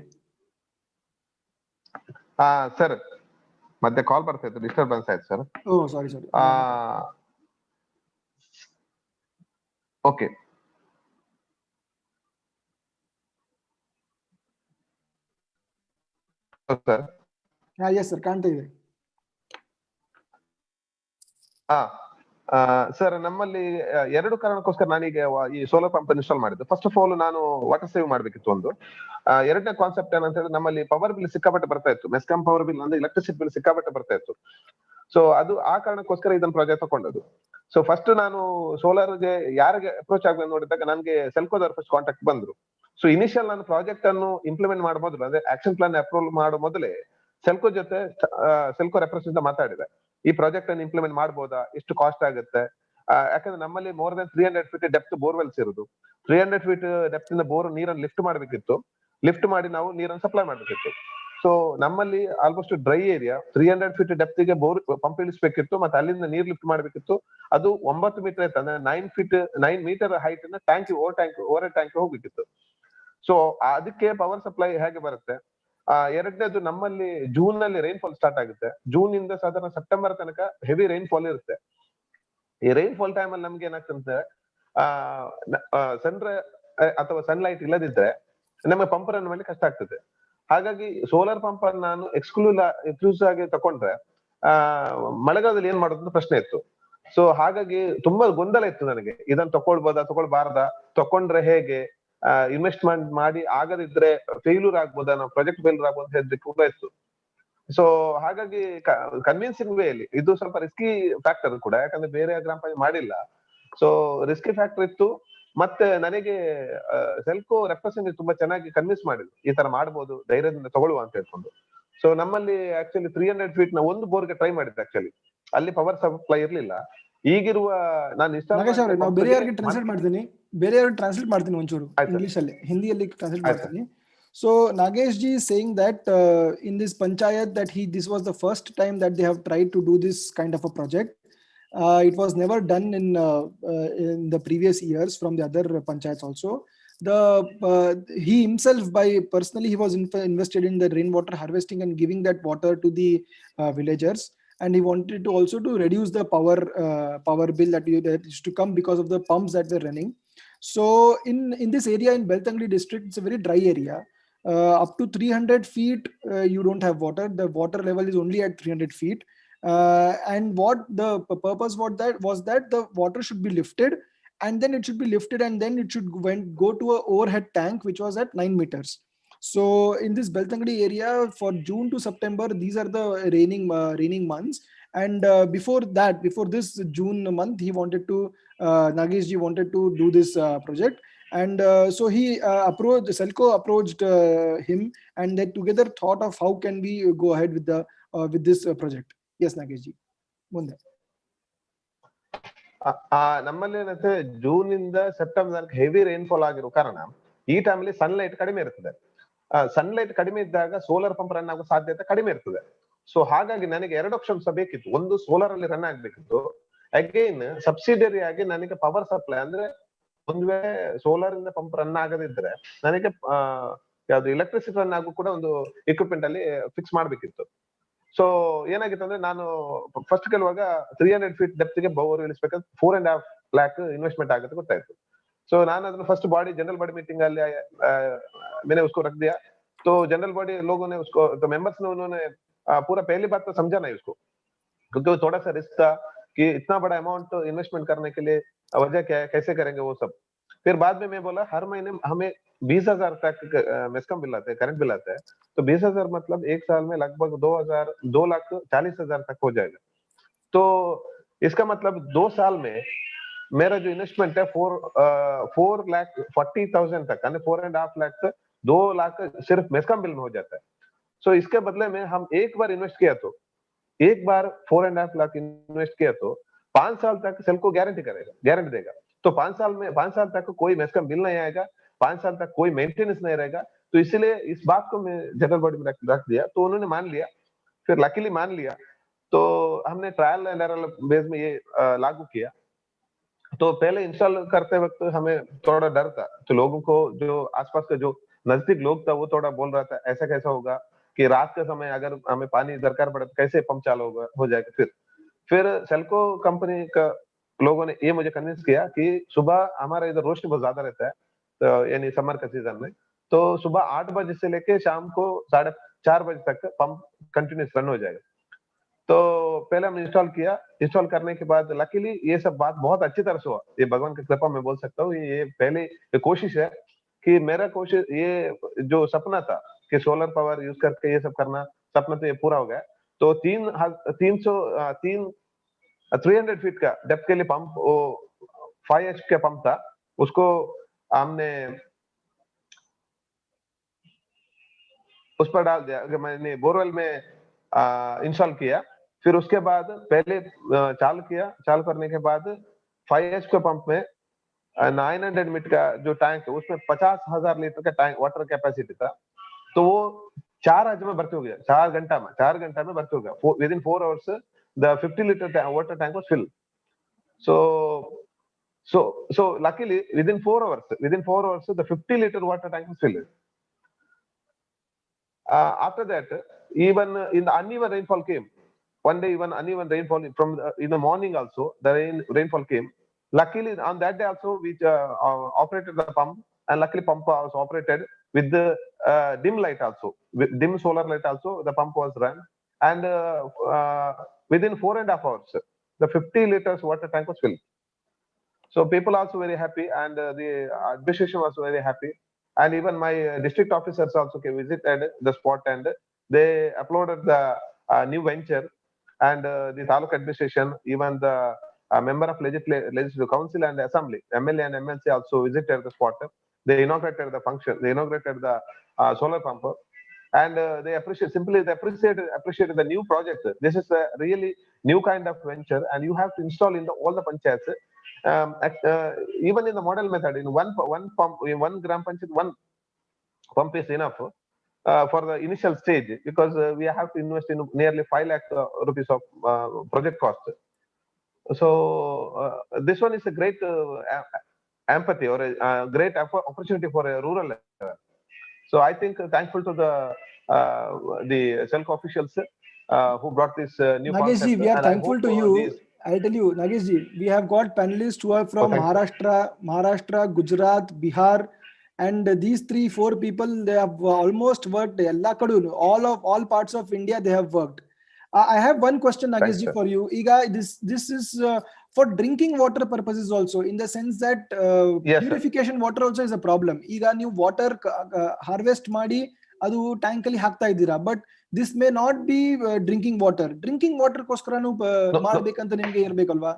Speaker 5: ಸರ್, ಮತ್ತೆ ಕಾಲ್ ಬರ್ತಾ ಇತ್ತು, ಡಿಸ್ಟರ್ಬೆನ್ಸ್ ಆಯ್ತು sir.
Speaker 1: Sorry.
Speaker 5: Okay sir.
Speaker 1: Yes sir, ಕಾಣ್ತಾ ಇದೆ.
Speaker 5: ಸರ್, ನಮ್ಮಲ್ಲಿ ಎರಡು ಕಾರಣಕ್ಕೋಸ್ಕರ ನಾನೀಗ ಈ ಸೋಲಾರ್ ಪಂಪ್ ಇನ್ಸ್ಟಾಲ್ ಮಾಡಿದ್ದು. ಫಸ್ಟ್ ಆಫ್ ಆಲ್ ನಾನು ವಾಟರ್ ಸೇವ್ ಮಾಡ್ಬೇಕಿತ್ತು ಒಂದು. ಎರಡನೇ ಕಾನ್ಸೆಪ್ಟ್ ಏನಂತ ಹೇಳಿದ್ರೆ, ನಮ್ಮಲ್ಲಿ ಪವರ್ ಬಿಲ್ ಸಿಕ್ಕಾಪಟ್ಟೆ ಬರ್ತಾ ಇತ್ತು. ಮೆಸ್ಕಾಂ ಪವರ್ ಬಿಲ್ ಅಂದ್ರೆ ಎಲೆಕ್ಟ್ರಿಸಿಟಿ ಬಿಲ್ ಸಿಕ್ಕಾಪಟ್ಟೆ ಬರ್ತಾ ಇತ್ತು. ಸೊ ಅದು ಆ ಕಾರಣಕ್ಕೋಸ್ಕರ ಇದನ್ನ ಪ್ರಾಜೆಕ್ಟ್ ತಗೊಂಡದ್ದು. ಸೊ ಫಸ್ಟ್ ನಾನು ಸೋಲಾರ್ಗೆ ಯಾರಿಗೆ ಅಪ್ರೋಚ್ ಆಗ್ಬೇಕು ನೋಡಿದಾಗ ನನಗೆ ಸೆಲ್ಕೋದವ್ರ ಫಸ್ಟ್ ಕಾಂಟ್ಯಾಕ್ಟ್ ಬಂದ್ರು. ಸೊ ಇನಿಷಿಯಲ್ ನಾನು ಪ್ರಾಜೆಕ್ಟ್ ಅನ್ನು ಇಂಪ್ಲಿಮೆಂಟ್ ಮಾಡೋ ಮೊದಲು, ಅಂದ್ರೆ ಆಕ್ಷನ್ ಪ್ಲಾನ್ ಅಪ್ರೂವಲ್ ಮಾಡೋ ಮೊದಲೇ ಸೆಲ್ಕೋ ಜೊತೆ ಸೆಲ್ಕೋ ರೆಪ್ರೆಸೆಂಟ್ ಮಾತಾಡಿದೆ. ಈ ಪ್ರಾಜೆಕ್ಟ್ ಅನ್ನು ಇಂಪ್ಲಿಮೆಂಟ್ ಮಾಡ್ಬೋದಾ, ಎಷ್ಟು ಕಾಸ್ಟ್ ಆಗುತ್ತೆ, ಯಾಕಂದ್ರೆ ನಮ್ಮಲ್ಲಿ more than 300 feet depth borewells ಇರುದು. 300 feet ಡೆಪ್ತ್ ಇಂದ ಬೋರ್ ನೀರನ್ನು ಲಿಫ್ಟ್ ಮಾಡ್ಬೇಕಿತ್ತು. ಲಿಫ್ಟ್ ಮಾಡಿ ನಾವು ನೀರನ್ನು ಸಪ್ಲೈ ಮಾಡ್ಬೇಕಿತ್ತು. ಸೊ ನಮ್ಮಲ್ಲಿ almost dry area, 300 feet depth ಗೆ ಬೋರ್ ಪಂಪ್ ಇಳಿಸ್ಬೇಕಿತ್ತು, ಮತ್ತೆ ಅಲ್ಲಿಂದ ನೀರ್ ಲಿಫ್ಟ್ ಮಾಡ್ಬೇಕಿತ್ತು. ಅದು 9 ಮೀಟರ್ ಇತ್ತು, ಅಂದ್ರೆ 9 ಮೀಟರ್ ಹೈಟ್ ಇಂದ ಟ್ಯಾಂಕ್ ಓವರ್ ಟ್ಯಾಂಕ್ ಹೋಗ್ಬೇಕಿತ್ತು. ಸೊ ಅದಕ್ಕೆ ಪವರ್ ಸಪ್ಲೈ ಹೇಗೆ ಬರುತ್ತೆ? ಎರಡನೇದು, ನಮ್ಮಲ್ಲಿ ಜೂನ್ ನಲ್ಲಿ ರೈನ್ಫಾಲ್ ಸ್ಟಾರ್ಟ್ ಆಗುತ್ತೆ. ಜೂನ್ ಇಂದ ಸಾಧಾರಣ ಸೆಪ್ಟೆಂಬರ್ ತನಕ ಹೆವಿ ರೈನ್ಫಾಲ್ ಇರುತ್ತೆ. ಈ ರೈನ್ಫಾಲ್ ಟೈಮ್ ಅಲ್ಲಿ ನಮ್ಗೆ ಏನಾಗ್ತಂತೆ, ಅಥವಾ ಸನ್ಲೈಟ್ ಇಲ್ಲದಿದ್ರೆ ನಮಗೆ ಪಂಪ್ ರನ್ ಮಾಡ್ಲಿಕ್ಕೆ ಕಷ್ಟ ಆಗ್ತದೆ. ಹಾಗಾಗಿ ಸೋಲಾರ್ ಪಂಪ್ ಅನ್ನು ನಾನು ಎಕ್ಸ್ಕ್ಲೂಸಿವ್ ಆಗಿ ತಕೊಂಡ್ರೆ ಮಳೆಗಾಲದಲ್ಲಿ ಏನ್ ಮಾಡೋದು ಪ್ರಶ್ನೆ ಇತ್ತು. ಸೊ ಹಾಗಾಗಿ ತುಂಬಾ ಗೊಂದಲ ಇತ್ತು ನನಗೆ, ಇದನ್ನ ತಗೊಳ್ಬಾರ್ದಾ, ತಕೊಂಡ್ರೆ ಹೇಗೆ, ಇನ್ವೆಸ್ಟ್ಮೆಂಟ್ ಮಾಡಿ ಆಗದಿದ್ರೆ ಫೇಲ್ಯೂರ್ ಆಗ್ಬೋದಾ, ನಾವು ಪ್ರಾಜೆಕ್ಟ್ ಫೇಲ್ಯೂರ್ ಆಗ್ಬೋದು ಅಂತ ಹೇಳಿದ್ರೆ ಕೂಡ ಇತ್ತು. ಸೊ ಹಾಗಾಗಿ ಕನ್ವಿನ್ಸಿಂಗ್ ವೇ ಅಲ್ಲಿ ಇದು ಸ್ವಲ್ಪ ರಿಸ್ಕಿ ಫ್ಯಾಕ್ಟರ್ ಕೂಡ, ಯಾಕಂದ್ರೆ ಬೇರೆ ಗ್ರಾಮ ಪಂಚಾಯತ್ ಮಾಡಿಲ್ಲ. ಸೊ ರಿಸ್ಕಿ ಫ್ಯಾಕ್ಟರ್ ಇತ್ತು. ಮತ್ತೆ ನನಗೆ ಸೆಲ್ಕೋ ರೆಪ್ರೆಸೆಂಟೇಟಿವ್ ತುಂಬಾ ಚೆನ್ನಾಗಿ ಕನ್ವಿನ್ಸ್ ಮಾಡಿದ್ರು, ಈ ತರ ಮಾಡ್ಬೋದು, ಧೈರ್ಯದಿಂದ ತಗೊಳ್ಳುವ ಅಂತ ಹೇಳ್ಕೊಂಡು. ಸೊ ನಮ್ಮಲ್ಲಿ ಆಕ್ಚುಲಿ 300 ಫೀಟ್ ನ ಒಂದು ಬೋರ್ಗೆ ಟ್ರೈ ಮಾಡಿದ್ದೆ. ಆಕ್ಚುಲಿ ಅಲ್ಲಿ ಪವರ್ ಸಪ್ಲೈ ಇರ್ಲಿಲ್ಲ. ಈಗಿರುವ ನಾನು
Speaker 1: ನಾಗೇಶ್ ಅವರೇ, ನಾವು ಬೇರೆಯವ್ರಿಗೆ ಟ್ರಾನ್ಸ್ಲೇಟ್ ಮಾಡ್ತೀನಿ ಒಂಚೂರು ಇಂಗ್ಲಿಷ್ ಅಲ್ಲಿ, ಹಿಂದಿಯಲ್ಲಿ ಟ್ರಾನ್ಸ್ಲೇಟ್ ಮಾಡ್ತೀನಿ. So Nagesh ji is saying that in this panchayat that this was the first time that they have tried to do this kind of a project. It was never done in the previous years from the other panchayats also. He himself personally he was invested in the rainwater harvesting and giving that water to the villagers, and he wanted to also to reduce the power bill that used to come because of the pumps that were running. So in this area in Beltangli district, it's a very dry area. Up to 300 feet you don't have water. The water level is only at 300 feet. And what the purpose was that the water should be lifted, and then it should be lifted and then it should go to a overhead tank which was at 9 meters. So in this Beltangadi area, for June to September, these are the raining months. And before this June month, he wanted to Nagesh ji wanted to do this project. And so he Selco approached him, and they together thought of how can we go ahead with this project. Yes, Nagesh ji. ಮುಂದೆ
Speaker 5: ನಮ್ಮಲ್ಲಿ ಏನಂದ್ರೆ June ಇಂದ September heavy rainfall ಆಗಿರೋ ಕಾರಣ ಈ ಟೈಮಲ್ಲಿ sunlight ಕಡಿಮೆ ಇರ್ತದೆ. ಸನ್ಲೈಟ್ ಕಡಿಮೆ ಇದ್ದಾಗ ಸೋಲಾರ್ ಪಂಪ್ ರನ್ ಆಗೋ ಸಾಧ್ಯತೆ ಕಡಿಮೆ ಇರ್ತದೆ. ಸೊ ಹಾಗಾಗಿ ನನಗೆ 2 ಆಪ್ಷನ್ಸ್ ಬೇಕಿತ್ತು. ಒಂದು ಸೋಲಾರ್ ಅಲ್ಲಿ ರನ್ ಆಗ್ಬೇಕಿತ್ತು, ಅಗೈನ್ ಸಬ್ಸಿಡರಿ ಆಗಿ ನನಗೆ ಪವರ್ ಸಪ್ಲೈ ಅಂದ್ರೆ ಒಂದ್ ವೇಳೆ ಸೋಲಾರ್ ಇಂದ ಪಂಪ್ ರನ್ ಆಗದಿದ್ರೆ ನನಗೆ ಯಾವ್ದು ಎಲೆಕ್ಟ್ರಿಸಿಟಿ ರನ್ ಆಗು ಕೂಡ ಒಂದು ಇಕ್ವಿಪ್ಮೆಂಟ್ ಅಲ್ಲಿ ಫಿಕ್ಸ್ ಮಾಡ್ಬೇಕಿತ್ತು. ಸೊ ಏನಾಗಿತ್ತು ಅಂದ್ರೆ ನಾನು ಫಸ್ಟ್ ಕೇಳುವಾಗ 300 ಫೀಟ್ ಡೆಪ್ತ್ ಗೆ ಬೋರ್ ಇಳಿಸ್ಬೇಕಾದ್ರೆ 4.5 lakh ಇನ್ವೆಸ್ಟ್ಮೆಂಟ್ ಆಗುತ್ತೆ ಗೊತ್ತಾಯ್ತು. ಸೊ ನಾನು ಅದನ್ನ ಫಸ್ಟ್ जनरल बॉडी मीटिंग ಅಲ್ಲಿ मैंने उसको रख दिया. तो जनरल बॉडी लोगों ने उसको, तो मेंबर्स ने उन्होंने पूरा पहली बात तो समझा नहीं उसको, क्योंकि थोड़ा सा रिस्क था कि इतना बड़ा अमाउंट इन्वेस्टमेंट करने के लिए वजह क्या है, कैसे करेंगे वो सब. फिर बाद में मैं बोला हर महीने हमें 20,000 तक मेस्कॉम बिल आता है, करंट बिल आता है. तो 20,000 मतलब एक साल में लगभग 2,40,000 तक हो जाएगा. तो इसका मतलब 2 साल में मेरा जो इन्वेस्टमेंट है 4,40,000 तक, यानी 4.5 लाख तक 2 लाख सिर्फ मेस्कॉम बिल में हो जाता है. सो इसके बदले में हम एक बार इन्वेस्ट किया तो, एक बार 4.5 लाख इन्वेस्ट किया तो 5 साल तक सेल को गारंटी देगा. तो 5 साल तक कोई मेस्कॉम बिल नहीं आएगा, 5 साल तक कोई मेंटेनेंस नहीं रहेगा. तो इसलिए इस बात को मैं जनरल बॉडी में रख दिया. तो उन्होंने मान लिया, फिर लकीली मान लिया. तो हमने ट्रायल एंड एरर बेस में ये लागू किया. तो पहले इंस्टॉल करते वक्त हमें थोड़ा डर था. तो लोगों को, जो आसपास के जो नजदीक लोग था, वो थोड़ा बोल रहा था ऐसा कैसा होगा कि रात के समय अगर हमें पानी दरकार पड़े तो कैसे पंप चालू हो जाएगा. फिर सेल्को कंपनी का लोगों ने ये मुझे कन्विंस किया कि सुबह हमारा इधर रोशनी बहुत ज्यादा रहता है, तो यानी समर का सीजन में, तो सुबह 8 बजे से लेके शाम को 4:30 बजे तक पंप कंटिन्यूस रन हो जाएगा. तो पहले हमने इंस्टॉल किया. इंस्टॉल करने के बाद लकीली ये सब बात बहुत अच्छी तरह से हुआ. ये भगवान की कृपा मैं बोल सकता हूँ. ये पहले कोशिश है कि मेरा कोशिश, ये जो सपना था कि सोलर पावर यूज करके ये सब करना, सपना तो ये पूरा हो गया. तो 300 फीट का डेप्थ के लिए पंप, वो 5 HP का पंप था, उसको हमने उस पर डाल दिया. मैंने बोरवेल में इंस्टॉल किया. फिर उसके बाद पहले चालू किया. चालू करने के बाद 5 HP के पंप में 900 मीटर का जो टैंक है, उसमें 50,000 लीटर का टैंक वाटर कैपेसिटी था. तो वो 4 आज में भर्ती हो गया. 4 घंटा में भर्ती हो गया. Within 4 hours the 50 litre water tank was fill. So luckily within 4 hours the 50 liter water tank was filled. After that, even in the uneven rainfall came. One day even uneven rainfall from in the morning also the rainfall came. Luckily on that day also we operated the pump, and luckily pump was operated with the dim light also, with dim solar light also the pump was run. And within 4.5 hours the 50 liters water tank was filled. So people also very happy, and the administration was very happy, and even my district officers also visited the spot, and they uploaded the new venture. And the taluk administration, even the member of legislative council and assembly, MLA and MLC also visited the spot. They inaugurated the function. They inaugurated the solar pump. and they appreciated the new project. This is a really new kind of venture, and you have to install in all the panchayats. Even in the model method, in one pump, in one gram panchayat, one pump is enough for the initial stage, because we have to invest in nearly 5 lakh rupees of project cost. So this one is a great empathy, or a great opportunity for a rural area. So I think thankful to the self officials who brought this new
Speaker 1: Nagesh ji,
Speaker 5: concept,
Speaker 1: we are
Speaker 5: and I hope
Speaker 1: thankful to you.
Speaker 5: these.
Speaker 1: I'll tell you, Nagesh ji, we have got panelists who are
Speaker 5: Oh,
Speaker 1: from
Speaker 5: thank you.
Speaker 1: Maharashtra, Gujarat, Bihar, and these 3-4 people, they have almost worked all parts of India. They have worked. I have one question, Nagesh
Speaker 5: Thanks,
Speaker 1: ji,
Speaker 5: sir.
Speaker 1: for you. Iga, this is for drinking water purposes also, in the sense that
Speaker 5: Yes, sir.
Speaker 1: purification water also is a problem. Iga ನೀವು water harvest ಮಾಡಿ ಅದು tank ಅಲ್ಲಿ ಹಾಕ್ತಾ ಇದ್ದೀರಾ, but this may not be drinking water. Drinking water ಗೋಸ್ಕರನು
Speaker 5: No,
Speaker 1: ಮಾಡ್ಬೇಕಂತ ನಿಮ್ಗೆ ಇರ್ಬೇಕಲ್ವಾ?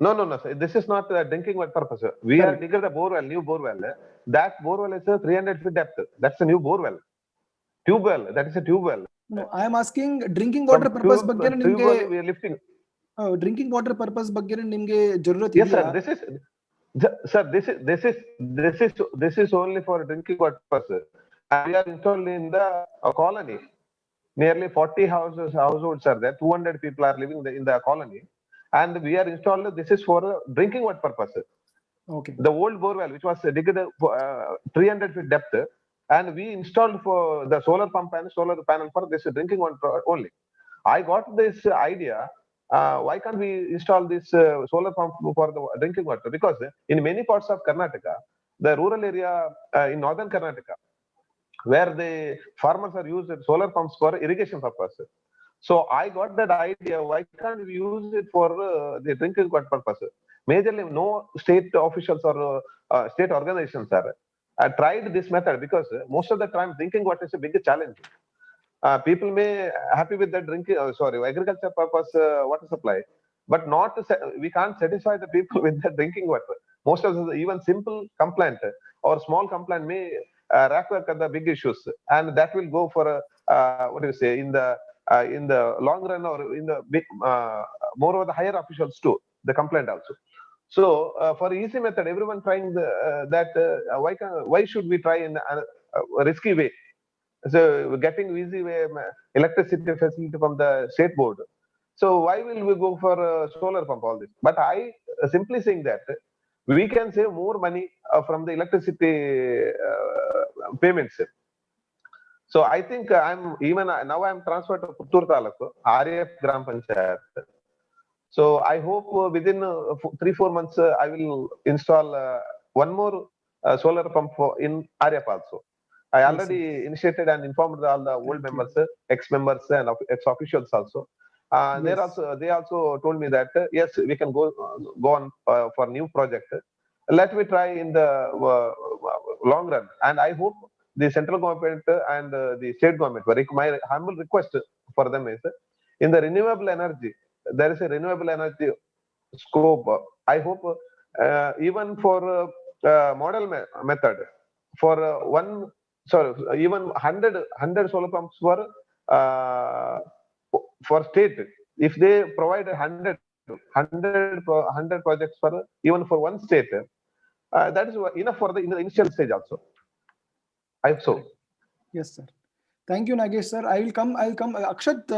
Speaker 5: no, sir. This is not drinking water purpose. We are
Speaker 1: Correct.
Speaker 5: digging the borewell, new borewell. That borewell is 300 feet depth. That's a new borewell. Tube well. That is a tube well.
Speaker 1: No, I am asking drinking
Speaker 5: From
Speaker 1: water purpose ಬಗ್ಗೆ
Speaker 5: tube
Speaker 1: ನಿಮ್ಗೆ
Speaker 5: well we are lifting.
Speaker 1: Drinking water purpose ಬಗ್ಗೆ ನಿಮ್ಗೆ ಜರೂರತ್
Speaker 5: Yes,
Speaker 1: ಇದೆಯಾ?
Speaker 5: sir. This is only for drinking water purpose. And we are installed in the colony. Nearly 40 households are there. 200 people are living in the colony, and we are installed. This is for drinking water purpose.
Speaker 1: Okay.
Speaker 5: The old borewell, which was digged 300 feet depth, and we installed for the solar pump and solar panel for this drinking water only. I got this idea. Why can't we install this solar pump for the drinking water? Because in many parts of Karnataka, the rural area in northern Karnataka, where the farmers are using solar pumps for irrigation purpose. So I got that idea. Why can't we use it for the drinking water purpose? Majorly, no state officials or state organizations are. I tried this method because most of the time drinking water is a big challenge. People may happy with the drinking, agriculture purpose water supply, but not we can't satisfy the people with the drinking water. Most of the even simple complaint or small complaint may rack up the big issues, and that will go for what do you say, in the long run, or in the big more of the higher officials too, the complaint also. So for easy method, everyone trying why should we try in a risky way? So getting easy way electricity facility from the state board. So why will we go for solar pump, all this? But I simply saying that we can save more money from the electricity payments. So I think now I'm transferred to Puttur Taluku, RAF Gram Panchayat. So I hope within 3-4 months I will install one more solar pump in RAF also. I already initiated and informed all the old members, ex-members, and ex-officials also.
Speaker 1: Yes.
Speaker 5: They also told me that yes, we can go on for new project. Let me try in the long run, and I hope the central government and the state government. My humble request for them is in the renewable energy. There is a renewable energy scope. I hope even for model method, for even 100 solar pumps uh, for state. If they provide 100 projects for even for one state, that is enough for the in the initial stage also. I hope so.
Speaker 1: Yes, sir. Thank you, Nagesh sir. I'll come. Akshat,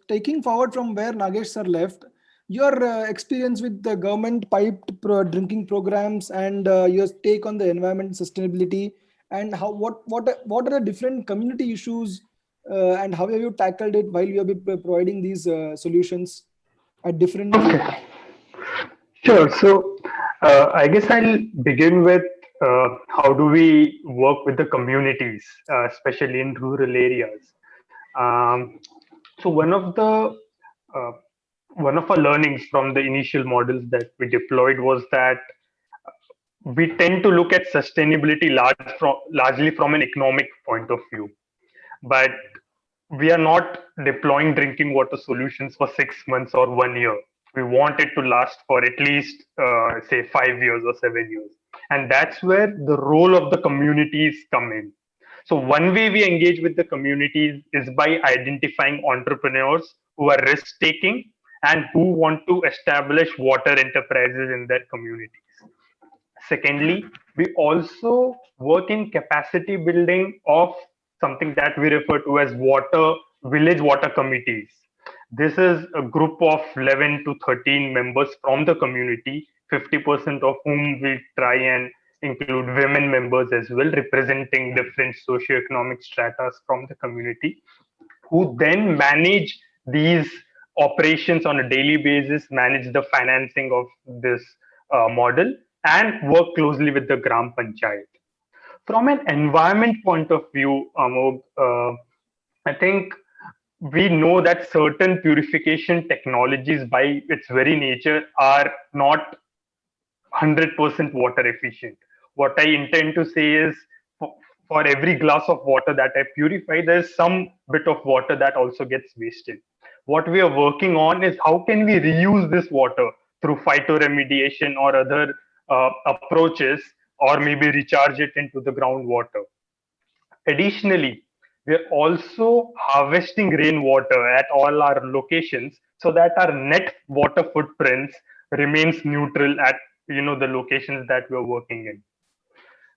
Speaker 1: taking forward from where Nagesh sir left, your experience with the government piped drinking programs, and your take on the environment sustainability, and what are the different community issues, and how have you tackled it while you have been providing these solutions at different.
Speaker 2: Okay, sure. So I guess I'll begin with how do we work with the communities, especially in rural areas. Um, so uh, one of our learnings from the initial models that we deployed was that we tend to look at sustainability largely from an economic point of view, but we are not deploying drinking water solutions for 6 months or 1 year. We want it to last for at least, say, 5 years or 7 years. And that's where the role of the communities come in. So one way we engage with the communities is by identifying entrepreneurs who are risk taking and who want to establish water enterprises in their communities. Secondly, we also work in capacity building of something that we refer to as village water committees. This is a group of 11 to 13 members from the community, 50% of whom we try and include women members as well, representing different socioeconomic stratas from the community, who then manage these operations on a daily basis, manage the financing of this model, and work closely with the Gram Panchayat. From an environment point of view, Amog, I think we know that certain purification technologies, by its very nature, are not 100% water efficient. What I intend to say is, for every glass of water that I purify, there's some bit of water that also gets wasted. What we are working on is how can we reuse this water through phytoremediation or other approaches, or maybe recharge it into the groundwater. Additionally, we're also harvesting rainwater at all our locations so that our net water footprints remains neutral at the locations that we're working in.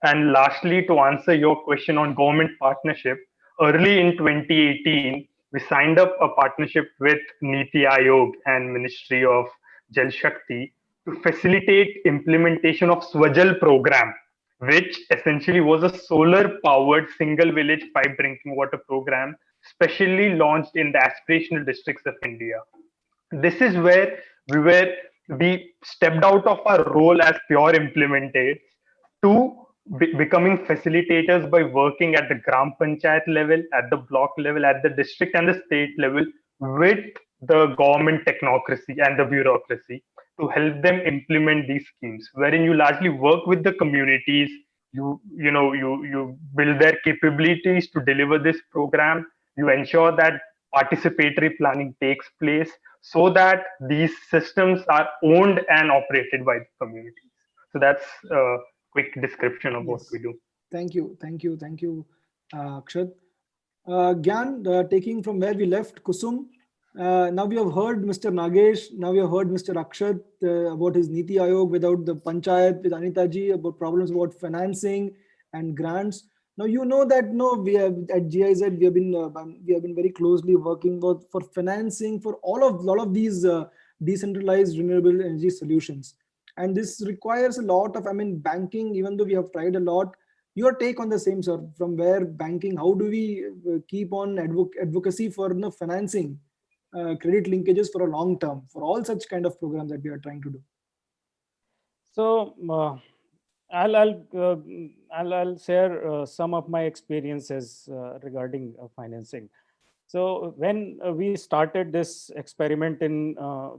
Speaker 2: And lastly, to answer your question on government partnership, early in 2018, we signed up a partnership with Niti Aayog and Ministry of Jal Shakti to facilitate implementation of Swajal program, which essentially was a solar powered single village pipe drinking water program specially launched in the aspirational districts of India. This is where we stepped out of our role as pure implementators to becoming facilitators by working at the gram panchayat level, at the block level, at the district and the state level with the government technocracy and the bureaucracy to help them implement these schemes, wherein you largely work with the communities. You build their capabilities to deliver this program. You ensure that participatory planning takes place so that these systems are owned and operated by the communities. So that's a quick description of what
Speaker 1: Yes.
Speaker 2: we do.
Speaker 1: Thank you. Akshat. Gyan, taking from where we left, Kusum. Now we have heard Mr. Nagesh. Now we have heard Mr. Akshat about his Niti Aayog without the Panchayat, with Anita ji about problems about financing and grants. Now you know that we have at GIZ we have been very closely working for financing for lot of these decentralized renewable energy solutions, and this requires a lot of banking. Even though we have tried a lot, your take on the same, sir, from where banking, how do we keep on advocacy for financing credit linkages for a long term for all such kind of programs that we are trying to do?
Speaker 3: So I'll share some of my experiences regarding financing. So when we started this experiment in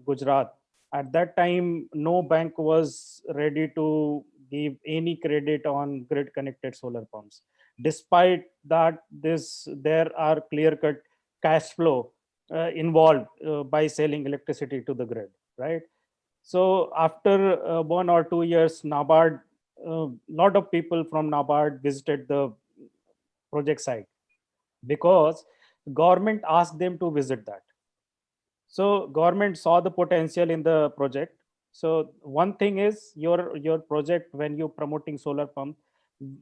Speaker 3: Gujarat, at that time, no bank was ready to give any credit on grid connected solar pumps. Despite that, there are clear-cut cash flow involved by selling electricity to the grid, right? So after 1 or 2 years, NABARD, lot of people from NABARD visited the project site because government asked them to visit that. So government saw the potential in the project. So one thing is your project, when you're promoting solar pump,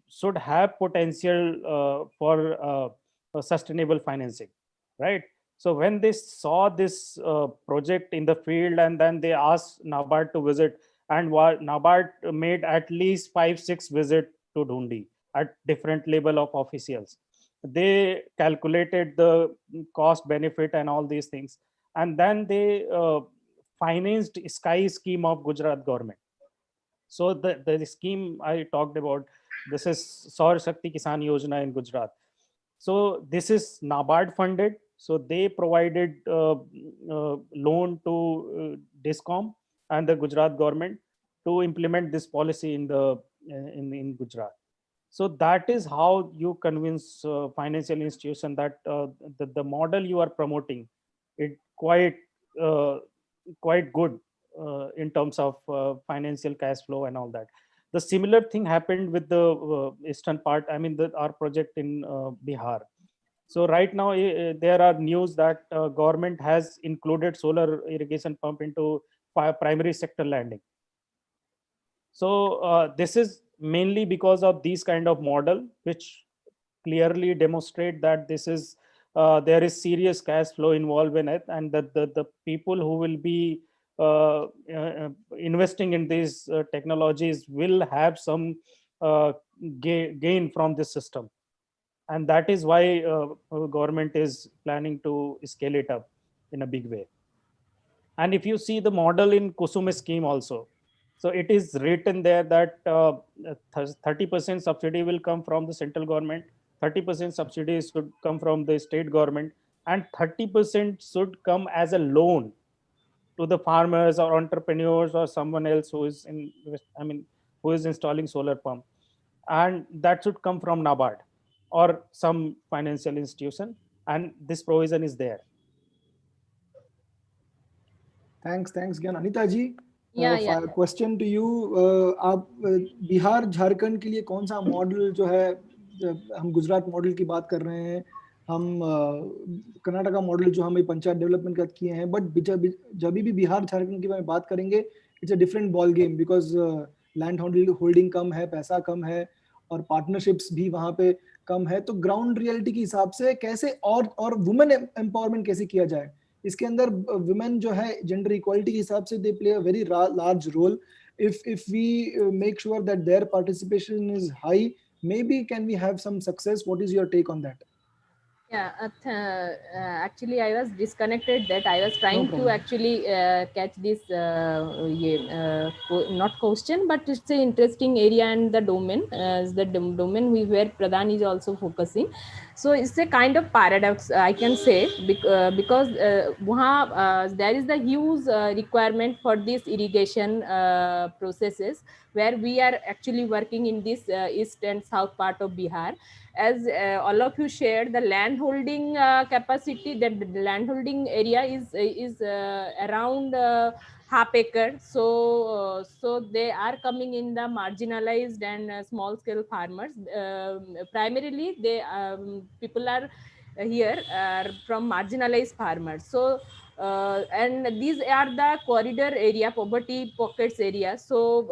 Speaker 3: should have potential for sustainable financing, right? So when they saw this project in the field, and then they asked NABARD to visit, and NABARD made at least 5-6 visits to Dhundi at different level of officials. They calculated the cost benefit and all these things, and then they financed Sky scheme of Gujarat government. So the scheme I talked about, this is Saur Shakti Kisan Yojana in Gujarat. So this is NABARD funded. So they provided loan to DISCOM and the Gujarat government to implement this policy in in Gujarat. So that is how you convince financial institution that the model you are promoting, it quite good in terms of financial cash flow and all that. The similar thing happened with the eastern part. I mean, our project in Bihar. So right now there are news that government has included solar irrigation pump into primary sector landing. So this is mainly because of these kind of model, which clearly demonstrate that this is there is serious cash flow involved in it, and that the people who will be investing in these technologies will have some gain from this system, and that is why our government is planning to scale it up in a big way. And if you see the model in Kusum scheme also, so it is written there that 30% subsidy will come from the central government, 30% subsidies should come from the state government, and 30% should come as a loan to the farmers or entrepreneurs or someone else who is I mean, who is installing solar pump, and that should come from NABARD or some financial institution, and this provision is there.
Speaker 1: Thanks, Gyan. Anita ji,
Speaker 4: Yeah.
Speaker 1: Question to you, आप बिहार झारखंड के लिए कौन सा model जो है, हम Gujarat model की बात कर रहे हैं, हम कर्नाटका मॉडल जो हम पंचायत डेवलपमेंट का किए हैं, बट जब भी बिहार झारखंड की बात करेंगे, it's a different ball game, because land holding कम है, पैसा कम है, और पार्टनरशिप्स भी वहां पे कम है. तो ग्राउंड रियलिटी के हिसाब से कैसे और वुमेन एम्पावरमेंट कैसे किया जाए, इसके अंदर वुमेन जो है जेंडर इक्वालिटी के हिसाब से they play a very large role. if we make sure that their participation is high, maybe can we have some success? What is your take on that?
Speaker 4: Yeah, actually I was disconnected, that I was trying to actually catch this not question, but it's an interesting area and the domain, the domain where Pradhan is also focusing. So it's a kind of paradox, I can say, because there is the huge requirement for this irrigation processes, where we are actually working in this east and south part of Bihar. As all of you shared, the land holding capacity, that the land holding area is around half acre. So they are coming in the marginalized and small scale farmers. Primarily, people are here from marginalized farmers. So and these are the corridor area, poverty pockets area. So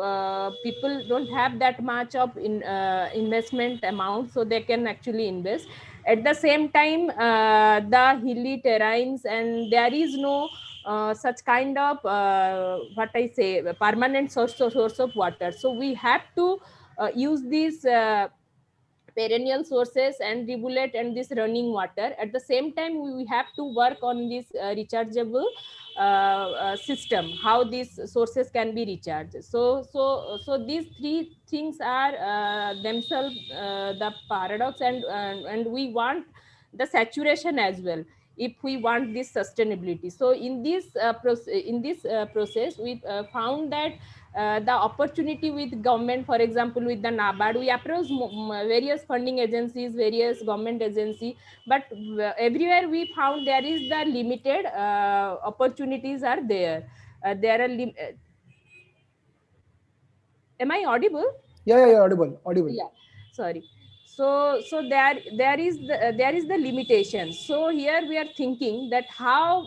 Speaker 4: people don't have that much of investment amount, so they can actually invest. At the same time, the hilly terrains, and there is no such kind of what I say, permanent source of water. So we have to use these perennial sources and rivulet and this running water. At the same time, we have to work on this rechargeable system, how these sources can be recharged. So these three things are themselves the paradox, and we want the saturation as well if we want this sustainability. So in this process, we found that the opportunity with government, for example, with the NABARD, we approach various funding agencies, various government agency, but everywhere we found there is the limited opportunities are there. There are am I audible?
Speaker 1: Yeah, audible.
Speaker 4: Yeah, sorry. So there is the limitation. So here we are thinking that how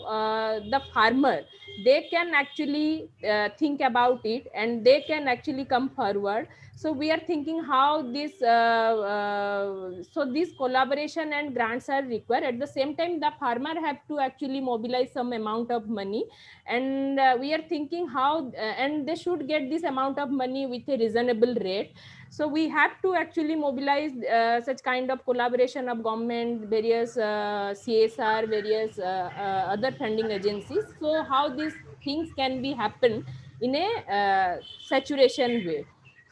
Speaker 4: the farmer, they can actually think about it, and they can actually come forward. So we are thinking how this so this collaboration and grants are required. At the same time, the farmer have to actually mobilize some amount of money, and we are thinking how and they should get this amount of money with a reasonable rate. So we have to actually mobilize such kind of collaboration of government, various CSR, various other funding agencies. So how these things can be happen in a saturation way.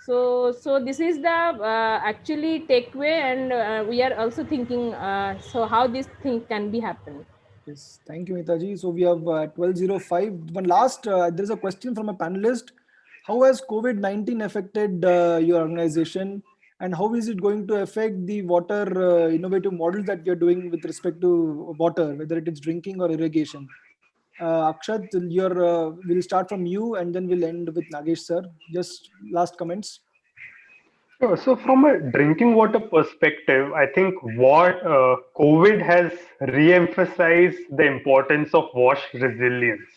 Speaker 4: So this is the actually takeaway, and we are also thinking so how this thing can be happen.
Speaker 1: Yes, thank you, Mitaji. So we have 12:05. One last, there's a question from a panelist. How has COVID-19 affected your organization, and how is it going to affect the water innovative models that we are doing with respect to water, whether it is drinking or irrigation? Akshat, we'll start from you, and then we'll end with Nagesh sir. Just last comments.
Speaker 2: Sure. So, from a drinking water perspective, I think what COVID has re-emphasized the importance of wash resilience.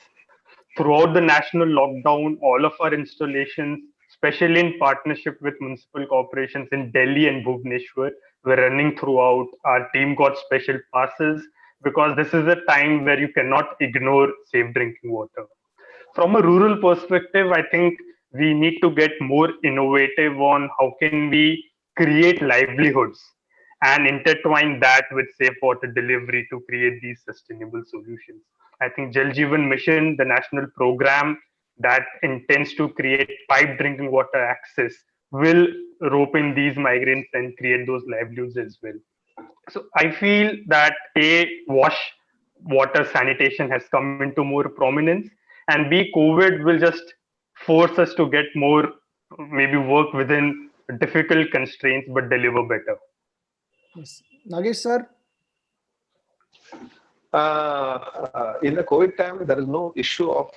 Speaker 2: Throughout the national lockdown, all of our installations, especially in partnership with municipal corporations in Delhi and Bhubaneswar, were running throughout. Our team got special passes because this is a time where you cannot ignore safe drinking water. From a rural perspective, I think we need to get more innovative on how can we create livelihoods and intertwine that with safe water delivery to create these sustainable solutions. I think Jal Jeevan Mission, the national program that intends to create pipe drinking water access, will rope in these migrants and create those livelihoods as well. So I feel that A, wash water sanitation has come into more prominence, and B, COVID will just force us to get more, maybe work within difficult constraints, but deliver better.
Speaker 1: Yes. Nagesh sir?
Speaker 5: In the COVID time, there is no issue of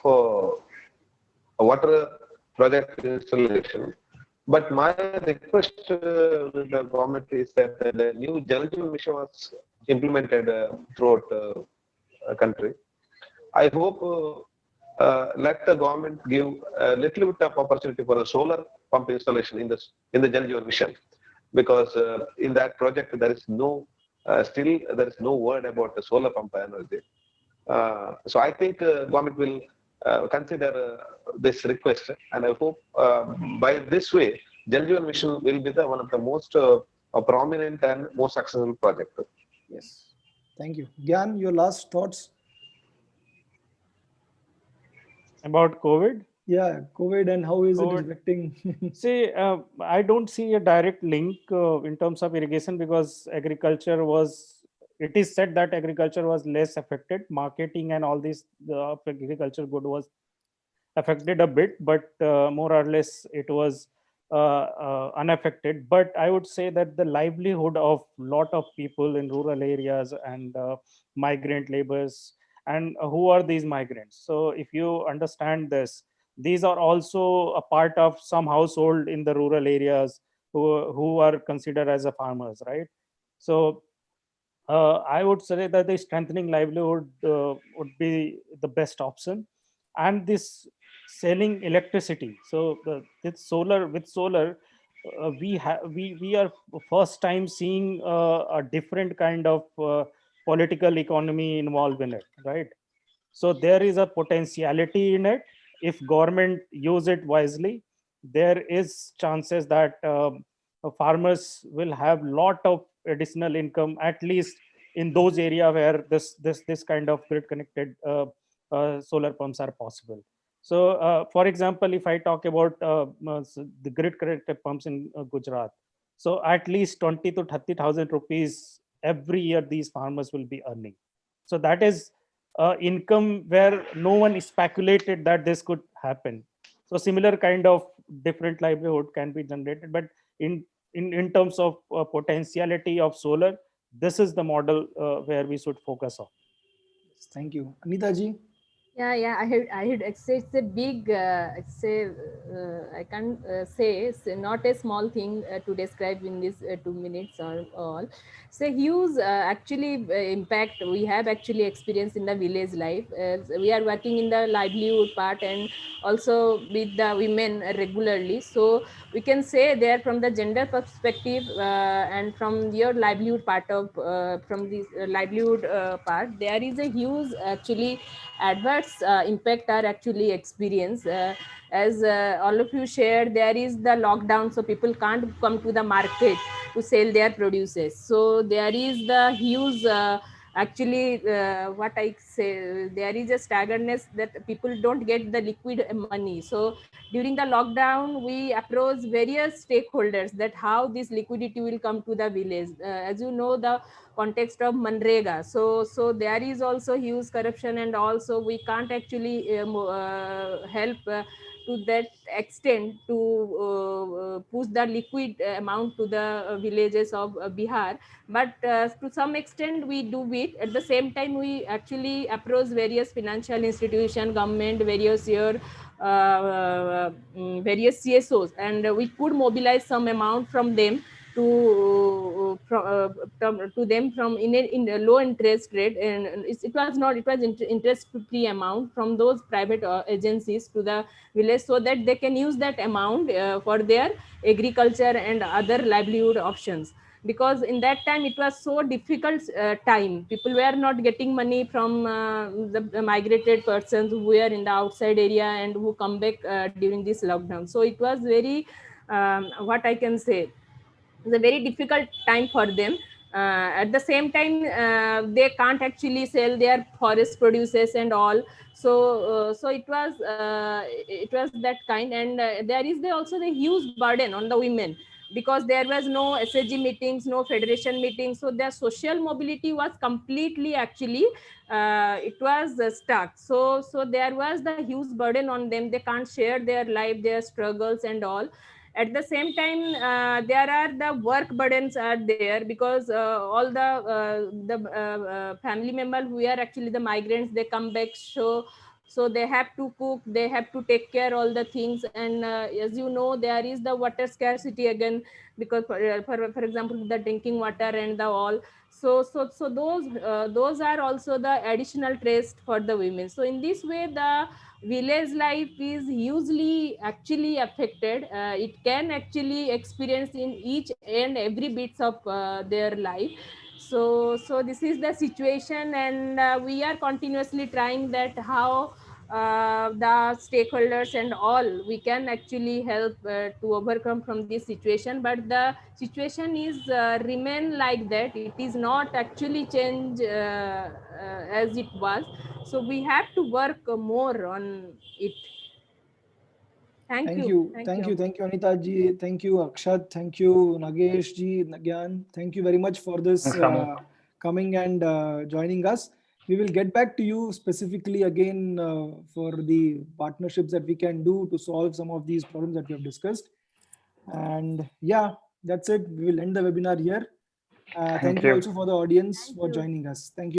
Speaker 5: water project installation. But my request with the government is that the new Jal Jeevan mission was implemented throughout country. I hope let the government give a little bit of opportunity for the solar pump installation in the Jal Jeevan mission, because in that project there is no still there is no word about the solar pump energy. So I think government will consider this request, and I hope by this way, Jal Jeevan Mission will be the one of the most prominent and most successful project.
Speaker 1: Yes. Thank you. Gyan, your last thoughts?
Speaker 3: About COVID?
Speaker 1: Yeah, COVID and how is it
Speaker 3: COVID.
Speaker 1: affecting?
Speaker 3: See, I don't see a direct link in terms of irrigation, because it is said that agriculture was less affected. Marketing and all this, the agriculture good was affected a bit, but more or less it was unaffected. But I would say that the livelihood of lot of people in rural areas and migrant laborers, and who are these migrants? So if you understand this, these are also a part of some household in the rural areas who are considered as a farmers, right? So I would say that the strengthening livelihood would be the best option. And this selling electricity. So with solar, we are first time seeing a different kind of political economy involved in it, right? So there is a potentiality in it. If government use it wisely, there is chances that farmers will have lot of additional income, at least in those area where this kind of grid connected solar pumps are possible. So for example, if I talk about the grid connected pumps in Gujarat, so at least 20 to 30,000 rupees every year these farmers will be earning. So that is income where no one speculated that this could happen. So similar kind of different livelihood can be generated, but in terms of potentiality of solar, this is the model where we should focus on.
Speaker 1: Thank you. Anita ji?
Speaker 4: Yeah, I heard. It's a big. I can't say it's not a small thing to describe in this 2 minutes or all. It's a huge actually impact we have actually experienced in the village life. We are working in the livelihood part and also with the women regularly. So we can say there from the gender perspective and from your livelihood part of from this livelihood part, there is a huge actually adverse impact are actually experienced as all of you shared. There is the lockdown, so people can't come to the market to sell their produces, so there is the huge actually what I say, there is a staggerness that people don't get the liquid money. So during the lockdown we approach various stakeholders that how this liquidity will come to the village. As you know, the context of Manrega. So there is also huge corruption, and also we can't actually help to that extent to push the liquid amount to the villages of Bihar, but to some extent we do it. At the same time, we actually approach various financial institution, government, various CSOs, and we could mobilize some amount from them to them from in a low interest rate, and it was interest free amount from those private agencies to the village, so that they can use that amount for their agriculture and other livelihood options. Because in that time it was so difficult time, people were not getting money from the migrated persons who were in the outside area and who come back during this lockdown. So it was very what I can say, it's a very difficult time for them. At the same time, they can't actually sell their forest produces and all. So it was that kind, and there is also the huge burden on the women, because there was no SAG meetings, no federation meetings, so their social mobility was completely actually it was stuck. So there was the huge burden on them. They can't share their life, their struggles and all. At the same time, there are the work burdens are there, because all the family members who are actually the migrants, they come back, so they have to cook, they have to take care all the things, and as you know, there is the water scarcity again, because for example the drinking water and the all. So those are also the additional stress for the women. So in this way, the village life is hugely actually affected. It can actually experience in each and every bits of their life. So this is the situation, and we are continuously trying that how the stakeholders and all we can actually help to overcome from this situation. But the situation is remain like that, it is not actually change as it was. So we have to work more on it. Thank
Speaker 1: Thank
Speaker 4: you.
Speaker 1: you.
Speaker 4: Thank
Speaker 1: Thank
Speaker 4: you,
Speaker 1: you.
Speaker 4: Amar.
Speaker 1: Thank you, Anita ji. Thank you, Akshat. Thank you, Nagesh ji, Nagyan. Thank you very much for this
Speaker 2: Thanks, Amo.
Speaker 1: coming and joining us. We will get back to you specifically again for the partnerships that we can do to solve some of these problems that we have discussed. And yeah, that's it. We will end the webinar here.
Speaker 2: Thank
Speaker 1: Thank you
Speaker 2: you.
Speaker 1: also for the audience
Speaker 4: Thank
Speaker 1: for
Speaker 4: you.
Speaker 1: joining us. Thank you.